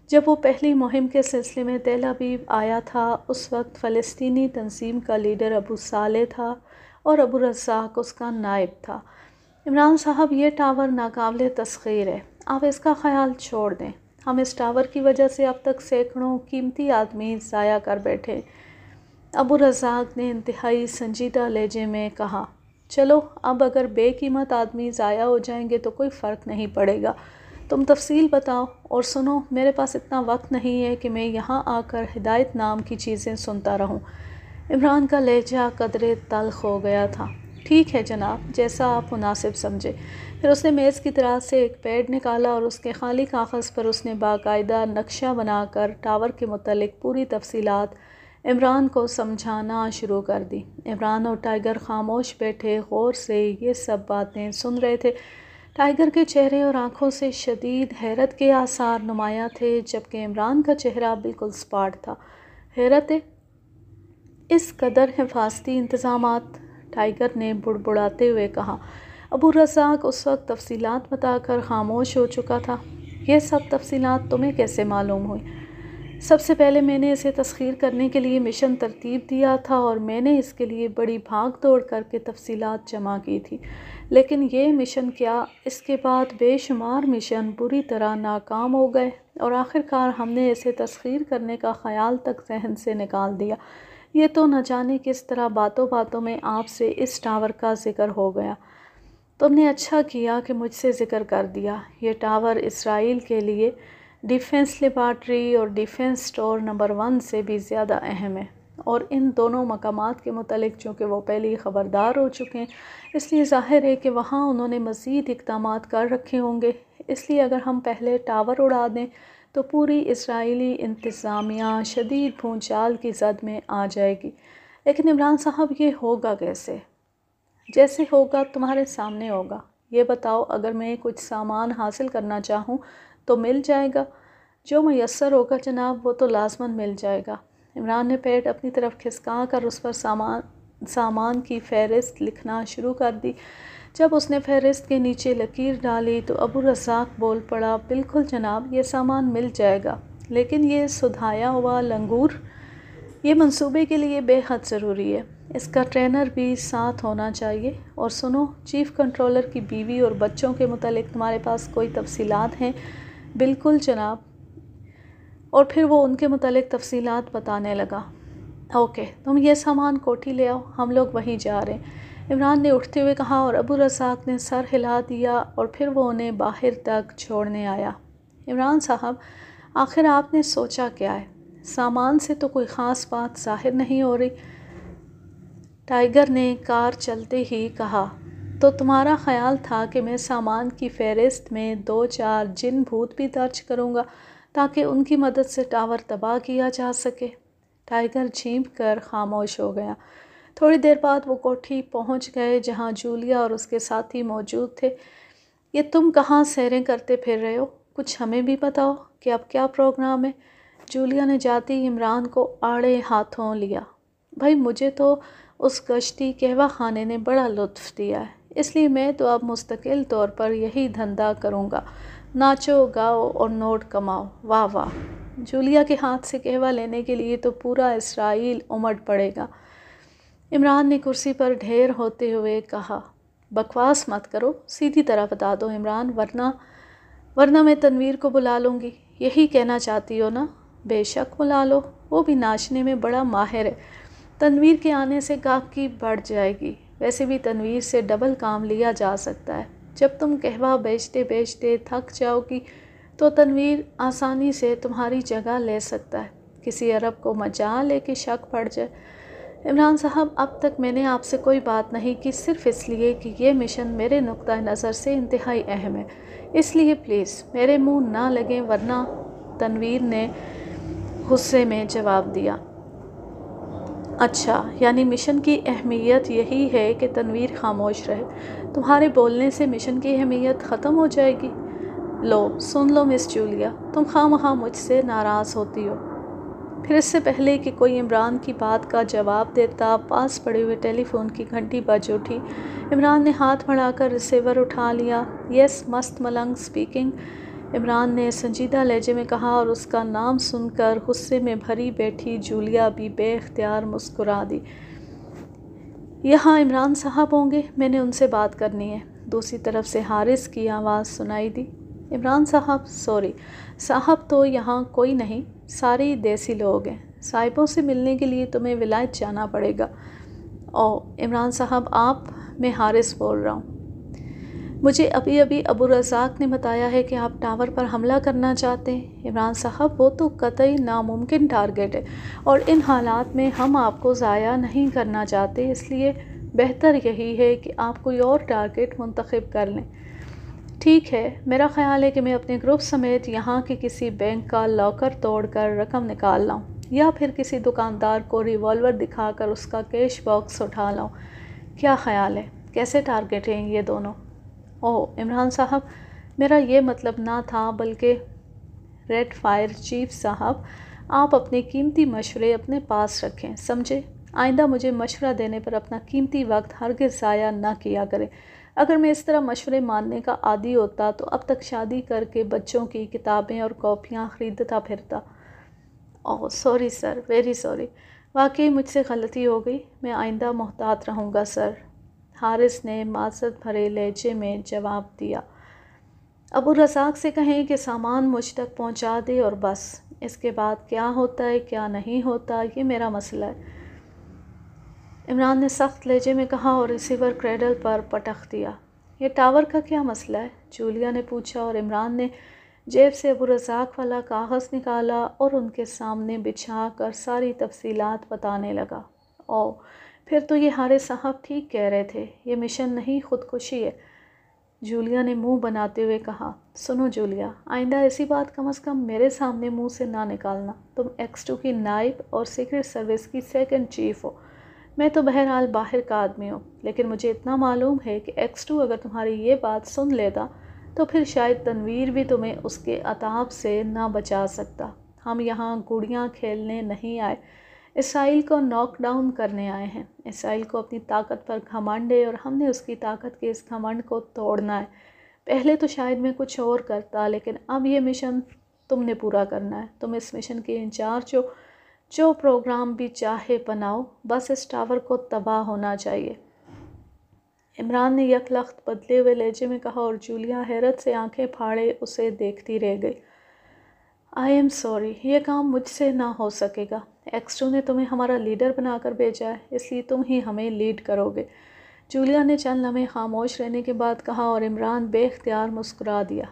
جب وہ پہلی مہم کے سلسلے میں تل ابیب آیا تھا۔ اس وقت فلسطینی تنظیم کا لیڈر ابو صالح تھا اور ابو رزاق اس کا نائب تھا۔ عمران صاحب، یہ ٹاور ناقابل تسخیر ہے، آپ اس کا خیال چھوڑ دیں۔ ہم اس ٹاور کی وجہ سے اب تک سینکڑوں قیمتی آدمی ضائع کر بیٹھے۔ ابو رزاق نے انتہائی سنجیدہ لہجے میں کہا، چلو اب اگر بے قیمت آدمی ضائع ہو جائیں گے تو کوئی فرق نہیں پڑے گا، تم تفصیل بتاؤ۔ اور سنو، میرے پاس اتنا وقت نہیں ہے کہ میں یہاں آ کر ہدایت نام کی چیزیں سنتا رہوں۔ عمران کا لہجہ قدرے تلخ ہو گیا تھا۔ ٹھیک ہے جناب، جیسا آپ مناسب سمجھے۔ پھر اس نے میز کی طرح سے ایک پیڈ نکالا اور اس کے خالی کاغذ پر اس نے باقاعدہ نقشہ بنا کر ٹاور کے متعلق پوری تفصیلات عمران کو سمجھانا شروع کر دی۔ عمران اور ٹائیگر خاموش بیٹھے غور سے یہ سب باتیں سن رہے تھے۔ ٹائیگر کے چہرے اور آنکھوں سے شدید حیرت کے آثار نمایاں تھے، جبکہ عمران کا چہرہ بالکل سپاٹ تھا۔ حیرت ہے؟ اس قدر حفاظتی انتظامات؟ ٹائیگر نے بڑبڑاتے ہوئے کہا۔ ابو رزاق اس وقت تفصیلات بتا کر خاموش ہو چکا تھا۔ یہ سب تفصیلات تمہیں کیسے معلوم ہوئی؟ سب سے پہلے میں نے اسے تسخیر کرنے کے لیے مشن ترتیب دیا تھا اور میں نے اس کے لیے بڑی بھاگ دوڑ کر کے تفصیلات جمع کی تھی، لیکن یہ مشن کیا، اس کے بعد بے شمار مشن بری طرح ناکام ہو گئے اور آخر کار ہم نے اسے تسخیر کرنے کا خیال تک ذہن سے نکال دیا۔ یہ تو نہ جانے کس طرح باتوں باتوں میں آپ سے اس ٹاور کا ذکر ہو گیا۔ تم نے اچھا کیا کہ مجھ سے ذکر کر دیا۔ یہ ٹاور اسرائیل کے لیے ڈیفنس لیبارٹری اور ڈیفنس سٹور نمبر 1 سے بھی زیادہ اہم ہے، اور ان دونوں مقامات کے متعلق چونکہ وہ پہلے ہی خبردار ہو چکے ہیں، اس لیے ظاہر ہے کہ وہاں انہوں نے مزید اقدامات کر رکھے ہوں گے۔ اس لیے اگر ہم پہلے ٹاور اڑا دیں تو پوری اسرائیلی انتظامیہ شدید بھونچال کی زد میں آ جائے گی۔ لیکن عمران صاحب، یہ ہوگا کیسے؟ جیسے ہوگا تمہارے سامنے ہوگا۔ یہ بتاؤ، اگر میں کچھ سامان حاصل کرنا چاہوں تو مل جائے گا؟ جو میسر ہوگا جناب، وہ تو لازماً مل جائے گا۔ عمران نے پیڈ اپنی طرف کھسکا کر اس پر سامان کی فہرست لکھنا شروع کر دی۔ جب اس نے فہرست کے نیچے لکیر ڈالی تو ابو رزاق بول پڑا، بالکل جناب، یہ سامان مل جائے گا، لیکن یہ سدھایا ہوا لنگور یہ منصوبے کے لیے بے حد ضروری ہے، اس کا ٹرینر بھی ساتھ ہونا چاہیے۔ اور سنو، چیف کنٹرولر کی بیوی اور بچوں کے متعلق تمہارے پاس کوئی تفصیلات ہیں؟ بالکل جناب۔ اور پھر وہ ان کے متعلق تفصیلات بتانے لگا۔ اوکے، تم یہ سامان کوٹھی لے آؤ، ہم لوگ وہیں جا رہے ہیں، عمران نے اٹھتے ہوئے کہا، اور ابو رزاق نے سر ہلا دیا اور پھر وہ انہیں باہر تک چھوڑنے آیا۔ عمران صاحب، آخر آپ نے سوچا کیا ہے؟ سامان سے تو کوئی خاص بات ظاہر نہیں ہو رہی، ٹائیگر نے کار چلتے ہی کہا۔ تو تمہارا خیال تھا کہ میں سامان کی فہرست میں 2-4 جن بھوت بھی درج کروں گا تاکہ ان کی مدد سے ٹاور تباہ کیا جا سکے؟ ٹائیگر جھینپ کر خاموش ہو گیا۔ تھوڑی دیر بعد وہ کوٹھی پہنچ گئے جہاں جولیا اور اس کے ساتھی موجود تھے۔ یہ تم کہاں سیریں کرتے پھر رہے ہو؟ کچھ ہمیں بھی بتاؤ کہ اب کیا پروگرام ہے؟ جولیا نے جاتے ہی عمران کو آڑے ہاتھوں لیا۔ بھائی، مجھے تو اس گشتی قہوہ خانے نے بڑا لطف دیا ہے، اس لیے میں تو اب مستقل طور پر یہی دھندا کروں گا، ناچو گاؤ اور نوٹ کماؤ۔ واہ واہ! جولیا کے ہاتھ سے قہوہ لینے کے لیے تو پورا اسرائیل امڑ پڑے گا۔ عمران نے کرسی پر ڈھیر ہوتے ہوئے کہا۔ بکواس مت کرو، سیدھی طرح بتا دو عمران، ورنہ میں تنویر کو بلا لوں گی۔ یہی کہنا چاہتی ہو نا؟ بے شک بلا لو، وہ بھی ناچنے میں بڑا ماہر ہے۔ تنویر کے آنے سے گاہکی بڑھ جائے گی، ویسے بھی تنویر سے ڈبل کام لیا جا سکتا ہے۔ جب تم قہوہ بیچتے بیچتے تھک جاؤ گی تو تنویر آسانی سے تمہاری جگہ لے سکتا ہے، کسی عرب کو مجال ہے کہ شک پڑ جائے۔ عمران صاحب، اب تک میں نے آپ سے کوئی بات نہیں کی، صرف اس لیے کہ یہ مشن میرے نقطہ نظر سے انتہائی اہم ہے، اس لیے پلیز میرے منہ نہ لگیں ورنہ، تنویر نے غصے میں جواب دیا۔ اچھا، یعنی مشن کی اہمیت یہی ہے کہ تنویر خاموش رہے؟ تمہارے بولنے سے مشن کی اہمیت ختم ہو جائے گی؟ لو سن لو مس جولیا، تم خواہ مخواہ مجھ سے ناراض ہوتی ہو۔ پھر اس سے پہلے کہ کوئی عمران کی بات کا جواب دیتا، پاس پڑے ہوئے ٹیلی فون کی گھنٹی بج اٹھی۔ عمران نے ہاتھ بڑھا کر ریسیور اٹھا لیا۔ یس، مست ملنگ اسپیکنگ، عمران نے سنجیدہ لہجے میں کہا، اور اس کا نام سن کر غصے میں بھری بیٹھی جولیا بھی بے اختیار مسکرا دی۔ یہاں عمران صاحب ہوں گے، میں نے ان سے بات کرنی ہے، دوسری طرف سے حارث کی آواز سنائی دی۔ عمران صاحب، سوری صاحب تو یہاں کوئی نہیں، سارے دیسی لوگ ہیں، صاحبوں سے ملنے کے لیے تمہیں ولایت جانا پڑے گا۔ او عمران صاحب آپ، میں حارث بول رہا ہوں۔ مجھے ابھی ابو رزاق نے بتایا ہے کہ آپ ٹاور پر حملہ کرنا چاہتے ہیں۔ عمران صاحب، وہ تو قطعی ناممکن ٹارگٹ ہے، اور ان حالات میں ہم آپ کو ضائع نہیں کرنا چاہتے، اس لیے بہتر یہی ہے کہ آپ کوئی اور ٹارگٹ منتخب کر لیں۔ ٹھیک ہے، میرا خیال ہے کہ میں اپنے گروپ سمیت یہاں کے کسی بینک کا لاکر توڑ کر رقم نکال لاؤں، یا پھر کسی دکاندار کو ریوالور دکھا کر اس کا کیش باکس اٹھا لاؤں۔ کیا خیال ہے؟ کیسے ٹارگٹ ہیں یہ دونوں؟ اوہ عمران صاحب، میرا یہ مطلب نہ تھا، بلکہ ریڈ فائر چیف صاحب، آپ اپنے قیمتی مشورے اپنے پاس رکھیں، سمجھے؟ آئندہ مجھے مشورہ دینے پر اپنا قیمتی وقت ہرگز ضائع نہ کیا کریں۔ اگر میں اس طرح مشورے ماننے کا عادی ہوتا تو اب تک شادی کر کے بچوں کی کتابیں اور کاپیاں خریدتا پھرتا۔ اوہ سوری سر، ویری سوری، واقعی مجھ سے غلطی ہو گئی، میں آئندہ محتاط رہوں گا سر، حارث نے معذرت بھرے لہجے میں جواب دیا۔ ابو رزاق سے کہیں کہ سامان مجھ تک پہنچا دے اور بس، اس کے بعد کیا ہوتا ہے کیا نہیں ہوتا یہ میرا مسئلہ ہے، عمران نے سخت لہجے میں کہا اور ریسیور کریڈل پر پٹخ دیا۔ یہ ٹاور کا کیا مسئلہ ہے؟ جولیا نے پوچھا، اور عمران نے جیب سے ابو رزاق والا کاغذ نکالا اور ان کے سامنے بچھا کر ساری تفصیلات بتانے لگا۔ اوہ، پھر تو یہ حارث صاحب ٹھیک کہہ رہے تھے، یہ مشن نہیں خودکشی ہے، جولیا نے منہ بناتے ہوئے کہا۔ سنو جولیا، آئندہ ایسی بات کم از کم میرے سامنے منہ سے نہ نکالنا، تم X2 کی نائب اور سیکرٹ سروس کی سیکنڈ چیف ہو، میں تو بہرحال باہر کا آدمی ہوں، لیکن مجھے اتنا معلوم ہے کہ X2 اگر تمہاری یہ بات سن لیتا تو پھر شاید تنویر بھی تمہیں اس کے عتاب سے نہ بچا سکتا۔ ہم یہاں گوڑیاں کھیلنے نہیں آئے، اسرائیل کو ناک ڈاؤن کرنے آئے ہیں۔ اسرائیل کو اپنی طاقت پر گھمنڈ ہے اور ہم نے اس کی طاقت کے اس گھمنڈ کو توڑنا ہے۔ پہلے تو شاید میں کچھ اور کرتا، لیکن اب یہ مشن تم نے پورا کرنا ہے۔ تم اس مشن کے انچارج ہو، جو پروگرام بھی چاہے بناؤ، بس اس ٹاور کو تباہ ہونا چاہیے۔ عمران نے یک لخت بدلے ہوئے لہجے میں کہا اور جولیا حیرت سے آنکھیں پھاڑے اسے دیکھتی رہ گئی۔ آئی ایم سوری، یہ کام مجھ سے نہ ہو سکے گا۔ ایکسٹرو نے تمہیں ہمارا لیڈر بنا کر بھیجا ہے، اس لیے تم ہی ہمیں لیڈ کرو گے۔ جولیا نے چند لمحے خاموش رہنے کے بعد کہا اور عمران بے اختیار مسکرا دیا۔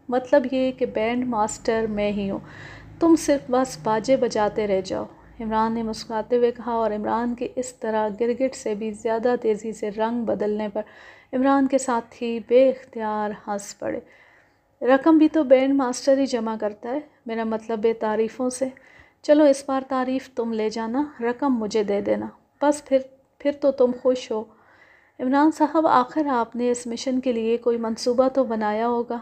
مطلب یہ کہ بینڈ ماسٹر میں ہی ہوں، تم صرف بس باجے بجاتے رہ جاؤ۔ عمران نے مسکراتے ہوئے کہا اور عمران کے اس طرح گرگٹ سے بھی زیادہ تیزی سے رنگ بدلنے پر عمران کے ساتھی بے اختیار ہنس پڑے۔ رقم بھی تو بینڈ ماسٹر ہی جمع کرتا ہے، میرا مطلب ہے تعریفوں سے۔ چلو اس بار تعریف تم لے جانا، رقم مجھے دے دینا، بس پھر تو تم خوش ہو۔ عمران صاحب، آخر آپ نے اس مشن کے لیے کوئی منصوبہ تو بنایا ہوگا؟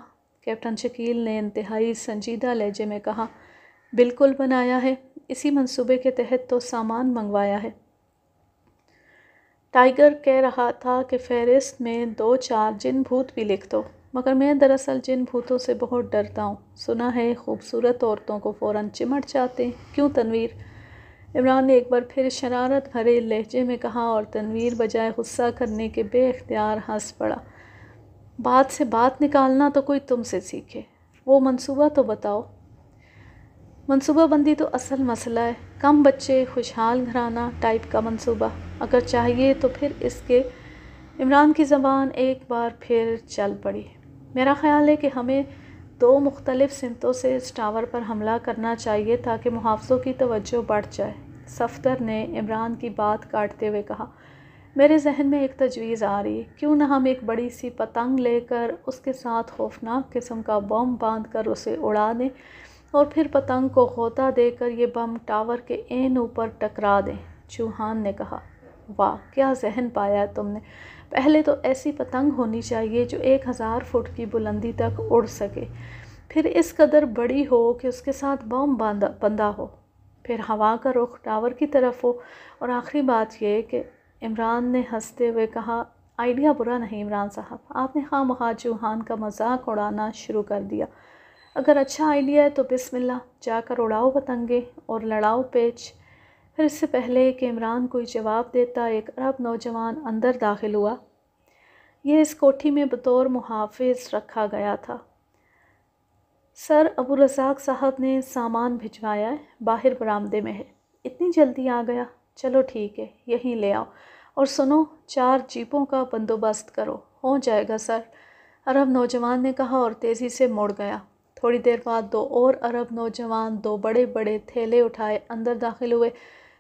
کیپٹن شکیل نے انتہائی سنجیدہ لہجے میں کہا۔ بالکل بنایا ہے، اسی منصوبے کے تحت تو سامان منگوایا ہے۔ ٹائیگر کہہ رہا تھا کہ فہرست میں 2-4 جن بھوت بھی لکھ دو، مگر میں دراصل جن بھوتوں سے بہت ڈرتا ہوں۔ سنا ہے خوبصورت عورتوں کو فوراً چمٹ جاتے ہیں، کیوں تنویر؟ عمران نے ایک بار پھر شرارت بھرے لہجے میں کہا اور تنویر بجائے غصہ کرنے کے بے اختیار ہنس پڑا۔ بات سے بات نکالنا تو کوئی تم سے سیکھے، وہ منصوبہ تو بتاؤ۔ منصوبہ بندی تو اصل مسئلہ ہے، کم بچے، خوشحال گھرانہ ٹائپ کا منصوبہ اگر چاہیے تو پھر اس کے۔ عمران کی زبان ایک بار پھر چل پڑی۔ میرا خیال ہے کہ ہمیں 2 مختلف سمتوں سے اس ٹاور پر حملہ کرنا چاہیے تاکہ محافظوں کی توجہ بڑھ جائے۔ صفدر نے عمران کی بات کاٹتے ہوئے کہا۔ میرے ذہن میں ایک تجویز آ رہی ہے، کیوں نہ ہم ایک بڑی سی پتنگ لے کر اس کے ساتھ خوفناک قسم کا بم باندھ کر اسے اڑا دیں اور پھر پتنگ کو غوطہ دے کر یہ بم ٹاور کے عین اوپر ٹکرا دیں، چوہان نے کہا۔ واہ، کیا ذہن پایا ہے تم نے! پہلے تو ایسی پتنگ ہونی چاہیے جو 1000 فٹ کی بلندی تک اڑ سکے، پھر اس قدر بڑی ہو کہ اس کے ساتھ بم بندھا ہو، پھر ہوا کا رخ ٹاور کی طرف ہو، اور آخری بات یہ کہ عمران نے ہنستے ہوئے کہا۔ آئیڈیا برا نہیں عمران صاحب، آپ نے خواہ مخواہ چوہان کا مذاق اڑانا شروع کر دیا۔ اگر اچھا آئیڈیا ہے تو بسم اللہ، جا کر اڑاؤ پتنگیں اور لڑاؤ پیچ۔ پھر اس سے پہلے کہ عمران کوئی جواب دیتا، ایک عرب نوجوان اندر داخل ہوا۔ یہ اس کوٹھی میں بطور محافظ رکھا گیا تھا۔ سر ابو رزاق صاحب نے سامان بھجوایا ہے، باہر برآمدے میں ہے۔ اتنی جلدی آ گیا؟ چلو ٹھیک ہے، یہیں لے آؤ، اور سنو 4 جیپوں کا بندوبست کرو۔ ہو جائے گا سر، عرب نوجوان نے کہا اور تیزی سے مڑ گیا۔ تھوڑی دیر بعد 2 اور عرب نوجوان 2 بڑے بڑے تھیلے اٹھائے اندر داخل ہوئے،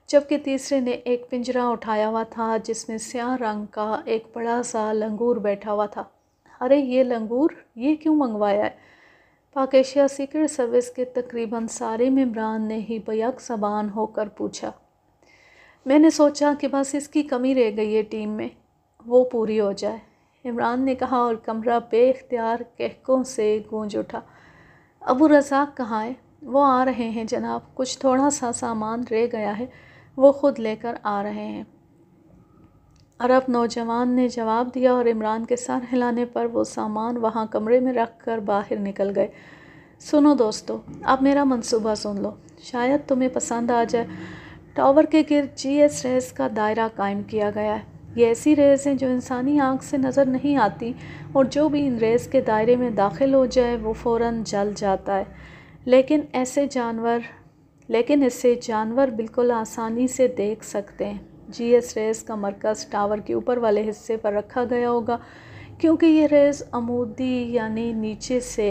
جبکہ تیسرے نے ایک پنجرا اٹھایا ہوا تھا جس میں سیاہ رنگ کا ایک بڑا سا لنگور بیٹھا ہوا تھا۔ ارے یہ لنگور، یہ کیوں منگوایا ہے؟ پاک ایشیا سیکرٹ سروس کے تقریباً سارے ممبران نے ہی بیک زبان ہو کر پوچھا۔ میں نے سوچا کہ بس اس کی کمی رہ گئی ہے ٹیم میں، وہ پوری ہو جائے، عمران نے کہا اور کمرہ بے اختیار کہکوں سے گونج اٹھا۔ ابو رزاق کہاں ہے؟ وہ آ رہے ہیں جناب، کچھ تھوڑا سا سامان رہ گیا ہے، وہ خود لے کر آ رہے ہیں، عرب نوجوان نے جواب دیا اور عمران کے سر ہلانے پر وہ سامان وہاں کمرے میں رکھ کر باہر نکل گئے۔ سنو دوستو، اب میرا منصوبہ سن لو، شاید تمہیں پسند آ جائے۔ ٹاور کے گرد جی ایس ریز کا دائرہ قائم کیا گیا ہے۔ یہ ایسی ریز ہیں جو انسانی آنکھ سے نظر نہیں آتی، اور جو بھی ان ریز کے دائرے میں داخل ہو جائے وہ فوراً جل جاتا ہے، لیکن اسے جانور بالکل آسانی سے دیکھ سکتے ہیں۔ جی ایس ریز کا مرکز ٹاور کے اوپر والے حصے پر رکھا گیا ہوگا، کیونکہ یہ ریز عمودی یعنی نیچے سے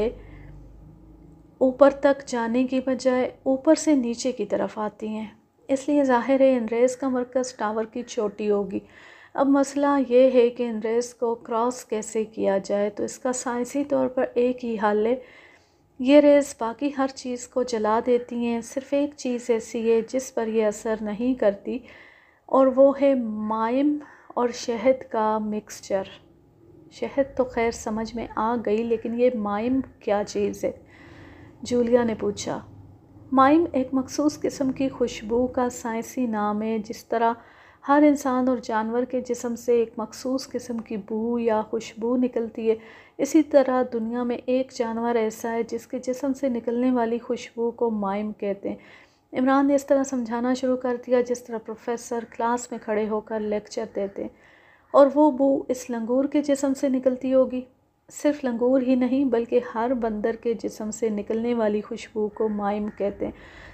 اوپر تک جانے کی بجائے اوپر سے نیچے کی طرف آتی ہیں، اس لیے ظاہر ہے ان ریز کا مرکز ٹاور کی چوٹی ہوگی۔ اب مسئلہ یہ ہے کہ ان ریز کو کراس کیسے کیا جائے، تو اس کا سائنسی طور پر ایک ہی حل ہے۔ یہ ریز باقی ہر چیز کو جلا دیتی ہیں، صرف ایک چیز ایسی ہے جس پر یہ اثر نہیں کرتی، اور وہ ہے مائم اور شہد کا مکسچر۔ شہد تو خیر سمجھ میں آ گئی، لیکن یہ مائم کیا چیز ہے؟ جولیا نے پوچھا۔ مائم ایک مخصوص قسم کی خوشبو کا سائنسی نام ہے۔ جس طرح ہر انسان اور جانور کے جسم سے ایک مخصوص قسم کی بو یا خوشبو نکلتی ہے، اسی طرح دنیا میں ایک جانور ایسا ہے جس کے جسم سے نکلنے والی خوشبو کو مائم کہتے ہیں۔ عمران نے اس طرح سمجھانا شروع کر دیا جس طرح پروفیسر کلاس میں کھڑے ہو کر لیکچر دیتے ہیں۔ اور وہ بو اس لنگور کے جسم سے نکلتی ہوگی۔ صرف لنگور ہی نہیں بلکہ ہر بندر کے جسم سے نکلنے والی خوشبو کو مائم کہتے ہیں۔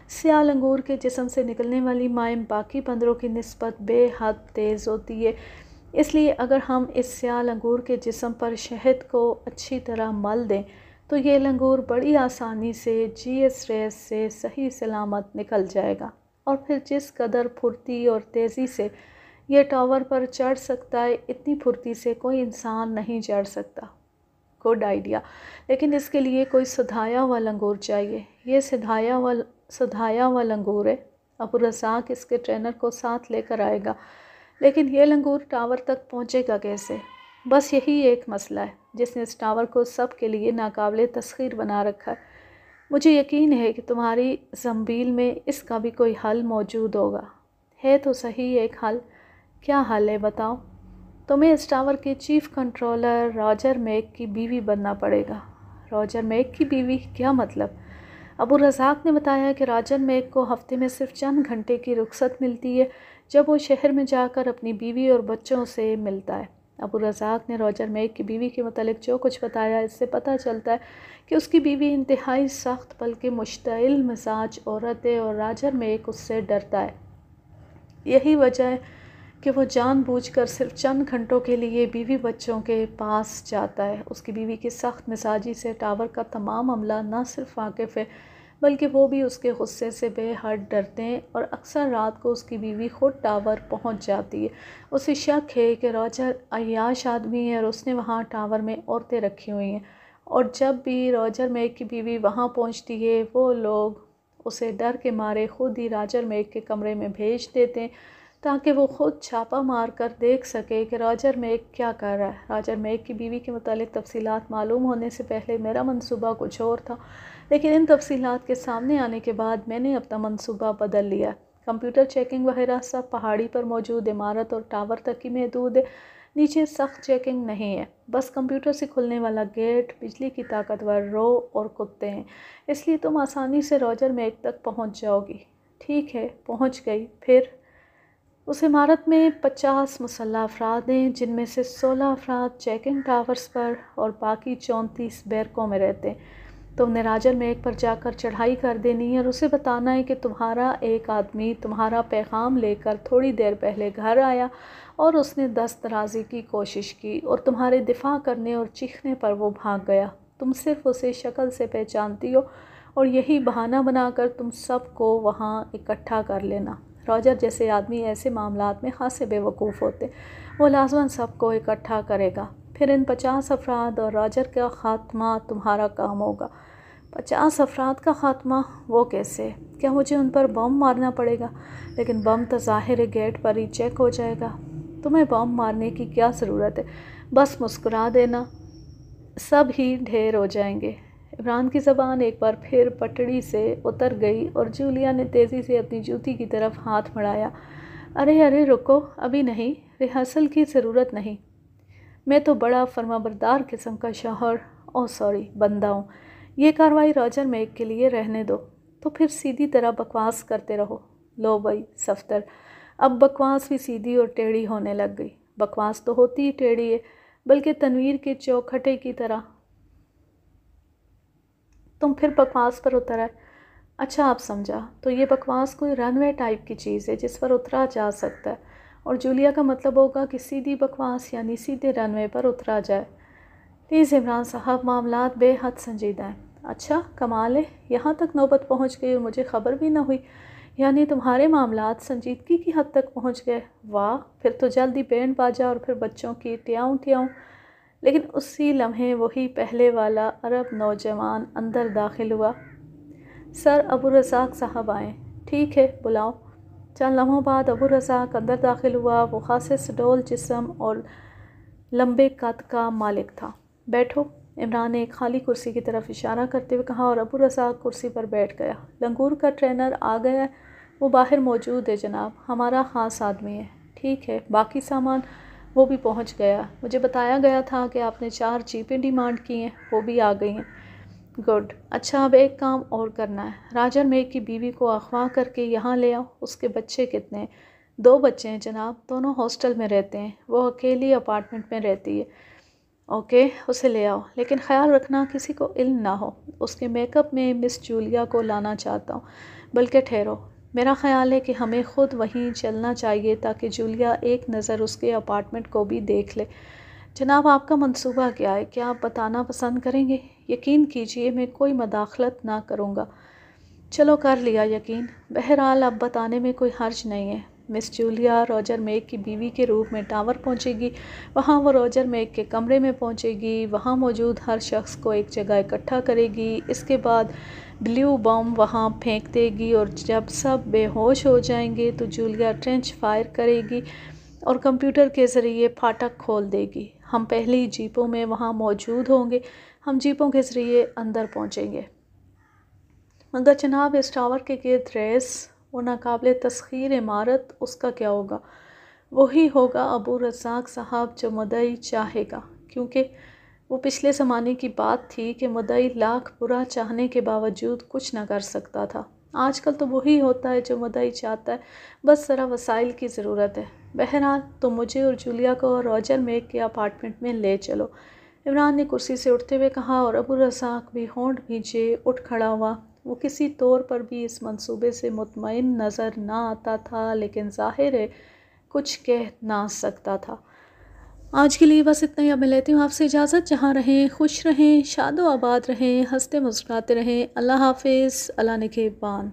سیاہ لنگور کے جسم سے نکلنے والی مائم باقی بندروں کی نسبت بے حد تیز ہوتی ہے، اس لیے اگر ہم اس سیاہ لنگور کے جسم پر شہد کو اچھی طرح مل دیں تو یہ لنگور بڑی آسانی سے جی ایس ریس سے صحیح سلامت نکل جائے گا، اور پھر جس قدر پھرتی اور تیزی سے یہ ٹاور پر چڑھ سکتا ہے اتنی پھرتی سے کوئی انسان نہیں چڑھ سکتا۔ گڈ آئیڈیا، لیکن اس کے لیے کوئی سدھایا ہوا لنگور چاہیے۔ یہ سدھایا ہوا لنگور ہے۔ عبدالرزاق اس کے ٹرینر کو ساتھ لے کر آئے گا، لیکن یہ لنگور ٹاور تک پہنچے گا کیسے؟ بس یہی ایک مسئلہ ہے جس نے اس ٹاور کو سب کے لیے ناقابل تسخیر بنا رکھا ہے۔ مجھے یقین ہے کہ تمہاری زنبیل میں اس کا بھی کوئی حل موجود ہوگا۔ ہے تو صحیح ایک حل۔ کیا حل ہے بتاؤ؟ تمہیں اس ٹاور کے چیف کنٹرولر راجر میک کی بیوی بننا پڑے گا۔ راجر میک کی بیوی؟ کیا مطلب؟ عبدالرزاق نے بتایا کہ راجر میک کو ہفتے میں صرف چند گھنٹے کی رخصت ملتی ہے جب وہ شہر میں جا کر اپنی بیوی اور بچوں سے ملتا ہے۔ عبدالرزاق نے راجر میک کی بیوی کے متعلق جو کچھ بتایا اس سے پتہ چلتا ہے کہ اس کی بیوی انتہائی سخت بلکہ مشتعل مزاج عورت ہے اور راجر میک اس سے ڈرتا ہے۔ یہی وجہ ہے کہ وہ جان بوجھ کر صرف چند گھنٹوں کے لیے بیوی بچوں کے پاس جاتا ہے۔ اس کی بیوی کی سخت مزاجی سے ٹاور کا تمام عملہ نہ صرف واقف ہے بلکہ وہ بھی اس کے غصے سے بے حد ڈرتے ہیں، اور اکثر رات کو اس کی بیوی خود ٹاور پہنچ جاتی ہے۔ اسے شک ہے کہ راجر عیاش آدمی ہے اور اس نے وہاں ٹاور میں عورتیں رکھی ہوئی ہیں، اور جب بھی راجر میک کی بیوی وہاں پہنچتی ہے وہ لوگ اسے ڈر کے مارے خود ہی راجر میک کے کمرے میں بھیج دیتے ہیں تاکہ وہ خود چھاپا مار کر دیکھ سکے کہ راجر میک کیا کر رہا ہے۔ راجر میک کی بیوی کے متعلق تفصیلات معلوم ہونے سے پہلے میرا منصوبہ کچھ اور تھا، لیکن ان تفصیلات کے سامنے آنے کے بعد میں نے اپنا منصوبہ بدل لیا۔ کمپیوٹر چیکنگ وغیرہ سب پہاڑی پر موجود عمارت اور ٹاور تک ہی محدود ہے، نیچے سخت چیکنگ نہیں ہے۔ بس کمپیوٹر سے کھلنے والا گیٹ، بجلی کی طاقتور رو اور کتے ہیں، اس لیے تم آسانی سے راجر میک تک پہنچ جاؤ گی۔ ٹھیک ہے، پہنچ گئی۔ پھر اس عمارت میں 50 مسلح افراد ہیں جن میں سے 16 افراد چیکنگ ٹاورز پر اور باقی 34 بیرکوں میں رہتے ہیں۔ تم نے راجر میک پر جا کر چڑھائی کر دینی ہے اور اسے بتانا ہے کہ تمہارا ایک آدمی تمہارا پیغام لے کر تھوڑی دیر پہلے گھر آیا اور اس نے دست درازی کی کوشش کی اور تمہارے دفاع کرنے اور چیخنے پر وہ بھاگ گیا۔ تم صرف اسے شکل سے پہچانتی ہو اور یہی بہانہ بنا کر تم سب کو وہاں اکٹھا کر لینا۔ راجر جیسے آدمی ایسے معاملات میں خاصے بے وقوف ہوتے، وہ لازماً سب کو اکٹھا کرے گا۔ پھر ان 50 افراد اور راجر کا خاتمہ تمہارا کام ہوگا۔ 50 افراد کا خاتمہ؟ وہ کیسے؟ کیا مجھے ان پر بم مارنا پڑے گا؟ لیکن بم تو ظاہر گیٹ پر ہی چیک ہو جائے گا۔ تمہیں بم مارنے کی کیا ضرورت ہے؟ بس مسکرا دینا، سب ہی ڈھیر ہو جائیں گے۔ عمران کی زبان ایک بار پھر پٹڑی سے اتر گئی اور جولیا نے تیزی سے اپنی جوتی کی طرف ہاتھ بڑھایا۔ ارے رکو، ابھی نہیں، ریہرسل کی ضرورت نہیں۔ میں تو بڑا فرمانبردار قسم کا شوہر بندہ ہوں۔ یہ کارروائی راجر میک کے لیے رہنے دو۔ تو پھر سیدھی طرح بکواس کرتے رہو۔ لو بھائی صفدر، اب بکواس بھی سیدھی اور ٹیڑھی ہونے لگ گئی۔ بکواس تو ہوتی ہی ٹیڑھی ہے، بلکہ تنویر کے چوکھٹے کی طرح۔ تم پھر بکواس پر اتر آئے۔ اچھا آپ سمجھا، تو یہ بکواس کوئی رن وے ٹائپ کی چیز ہے جس پر اترا جا سکتا ہے، اور جولیا کا مطلب ہوگا کہ سیدھی بکواس یعنی سیدھے رن وے پر اترا جائے۔ پلیز عمران صاحب، معاملات بے حد سنجیدہ ہیں۔ اچھا کمال ہے، یہاں تک نوبت پہنچ گئی اور مجھے خبر بھی نہ ہوئی، یعنی تمہارے معاملات سنجیدگی کی حد تک پہنچ گئے۔ واہ، پھر تو جلدی بینڈ باجا اور پھر بچوں کی ٹیاؤں ٹیاؤں۔ لیکن اسی لمحے وہی پہلے والا عرب نوجوان اندر داخل ہوا۔ سر، عبدالرزاق صاحب آئیں۔ ٹھیک ہے، بلاؤ۔ چند لمحوں بعد عبدالرزاق اندر داخل ہوا۔ وہ خاصے سڈول جسم اور لمبے قد کا مالک تھا۔ بیٹھو۔ عمران نے ایک خالی کرسی کی طرف اشارہ کرتے ہوئے کہا اور ابو رزاق کرسی پر بیٹھ گیا۔ لنگور کا ٹرینر آ گیا ہے؟ وہ باہر موجود ہے جناب، ہمارا خاص آدمی ہے۔ ٹھیک ہے، باقی سامان؟ وہ بھی پہنچ گیا۔ مجھے بتایا گیا تھا کہ آپ نے 4 جیپیں ڈیمانڈ کی ہیں، وہ بھی آ گئی ہیں۔ گڈ۔ اچھا، اب ایک کام اور کرنا ہے، راجر میک کی بیوی کو اغوا کر کے یہاں لے آؤ۔ اس کے بچے کتنے ہیں؟ 2 بچے ہیں جناب، دونوں ہاسٹل میں رہتے ہیں، وہ اکیلی اپارٹمنٹ میں رہتی ہے۔ اوکے، اسے لے آؤ، لیکن خیال رکھنا کسی کو علم نہ ہو۔ اس کے میک اپ میں مس جولیا کو لانا چاہتا ہوں۔ بلکہ ٹھہرو، میرا خیال ہے کہ ہمیں خود وہیں چلنا چاہیے تاکہ جولیا ایک نظر اس کے اپارٹمنٹ کو بھی دیکھ لے۔ جناب، آپ کا منصوبہ کیا ہے؟ کیا آپ بتانا پسند کریں گے؟ یقین کیجئے میں کوئی مداخلت نہ کروں گا۔ چلو، کر لیا یقین۔ بہرحال اب بتانے میں کوئی حرج نہیں ہے۔ مس جولیا راجر میک کی بیوی کے روپ میں ٹاور پہنچے گی، وہاں وہ راجر میک کے کمرے میں پہنچے گی، وہاں موجود ہر شخص کو ایک جگہ اکٹھا کرے گی، اس کے بعد بلیو بم وہاں پھینک دے گی اور جب سب بے ہوش ہو جائیں گے تو جولیا ٹرنچ فائر کرے گی اور کمپیوٹر کے ذریعے پھاٹک کھول دے گی۔ ہم پہلی جیپوں میں وہاں موجود ہوں گے، ہم جیپوں کے ذریعے اندر پہنچیں گے۔ مگر جناب، اس ٹاور کے گرد ریس، وہ ناقابل تسخیر عمارت، اس کا کیا ہوگا؟ وہی ہوگا ابو رزاق صاحب جو مدعی چاہے گا، کیونکہ وہ پچھلے زمانے کی بات تھی کہ مدعی لاکھ برا چاہنے کے باوجود کچھ نہ کر سکتا تھا۔ آج کل تو وہی ہوتا ہے جو مدعی چاہتا ہے، بس ذرا وسائل کی ضرورت ہے۔ بہرحال تم مجھے اور جولیا کو راجر میک کے اپارٹمنٹ میں لے چلو، عمران نے کرسی سے اٹھتے ہوئے کہا اور ابو رزاق بھی ہونٹ بھینچے اٹھ کھڑا ہوا۔ وہ کسی طور پر بھی اس منصوبے سے مطمئن نظر نہ آتا تھا، لیکن ظاہر ہے کچھ کہہ نہ سکتا تھا۔ آج کے لیے بس اتنا ہی، اب میں لیتی ہوں آپ سے اجازت۔ جہاں رہیں خوش رہیں، شاد و آباد رہیں، ہنستے مسکراتے رہیں۔ اللہ حافظ، اللہ نگہبان۔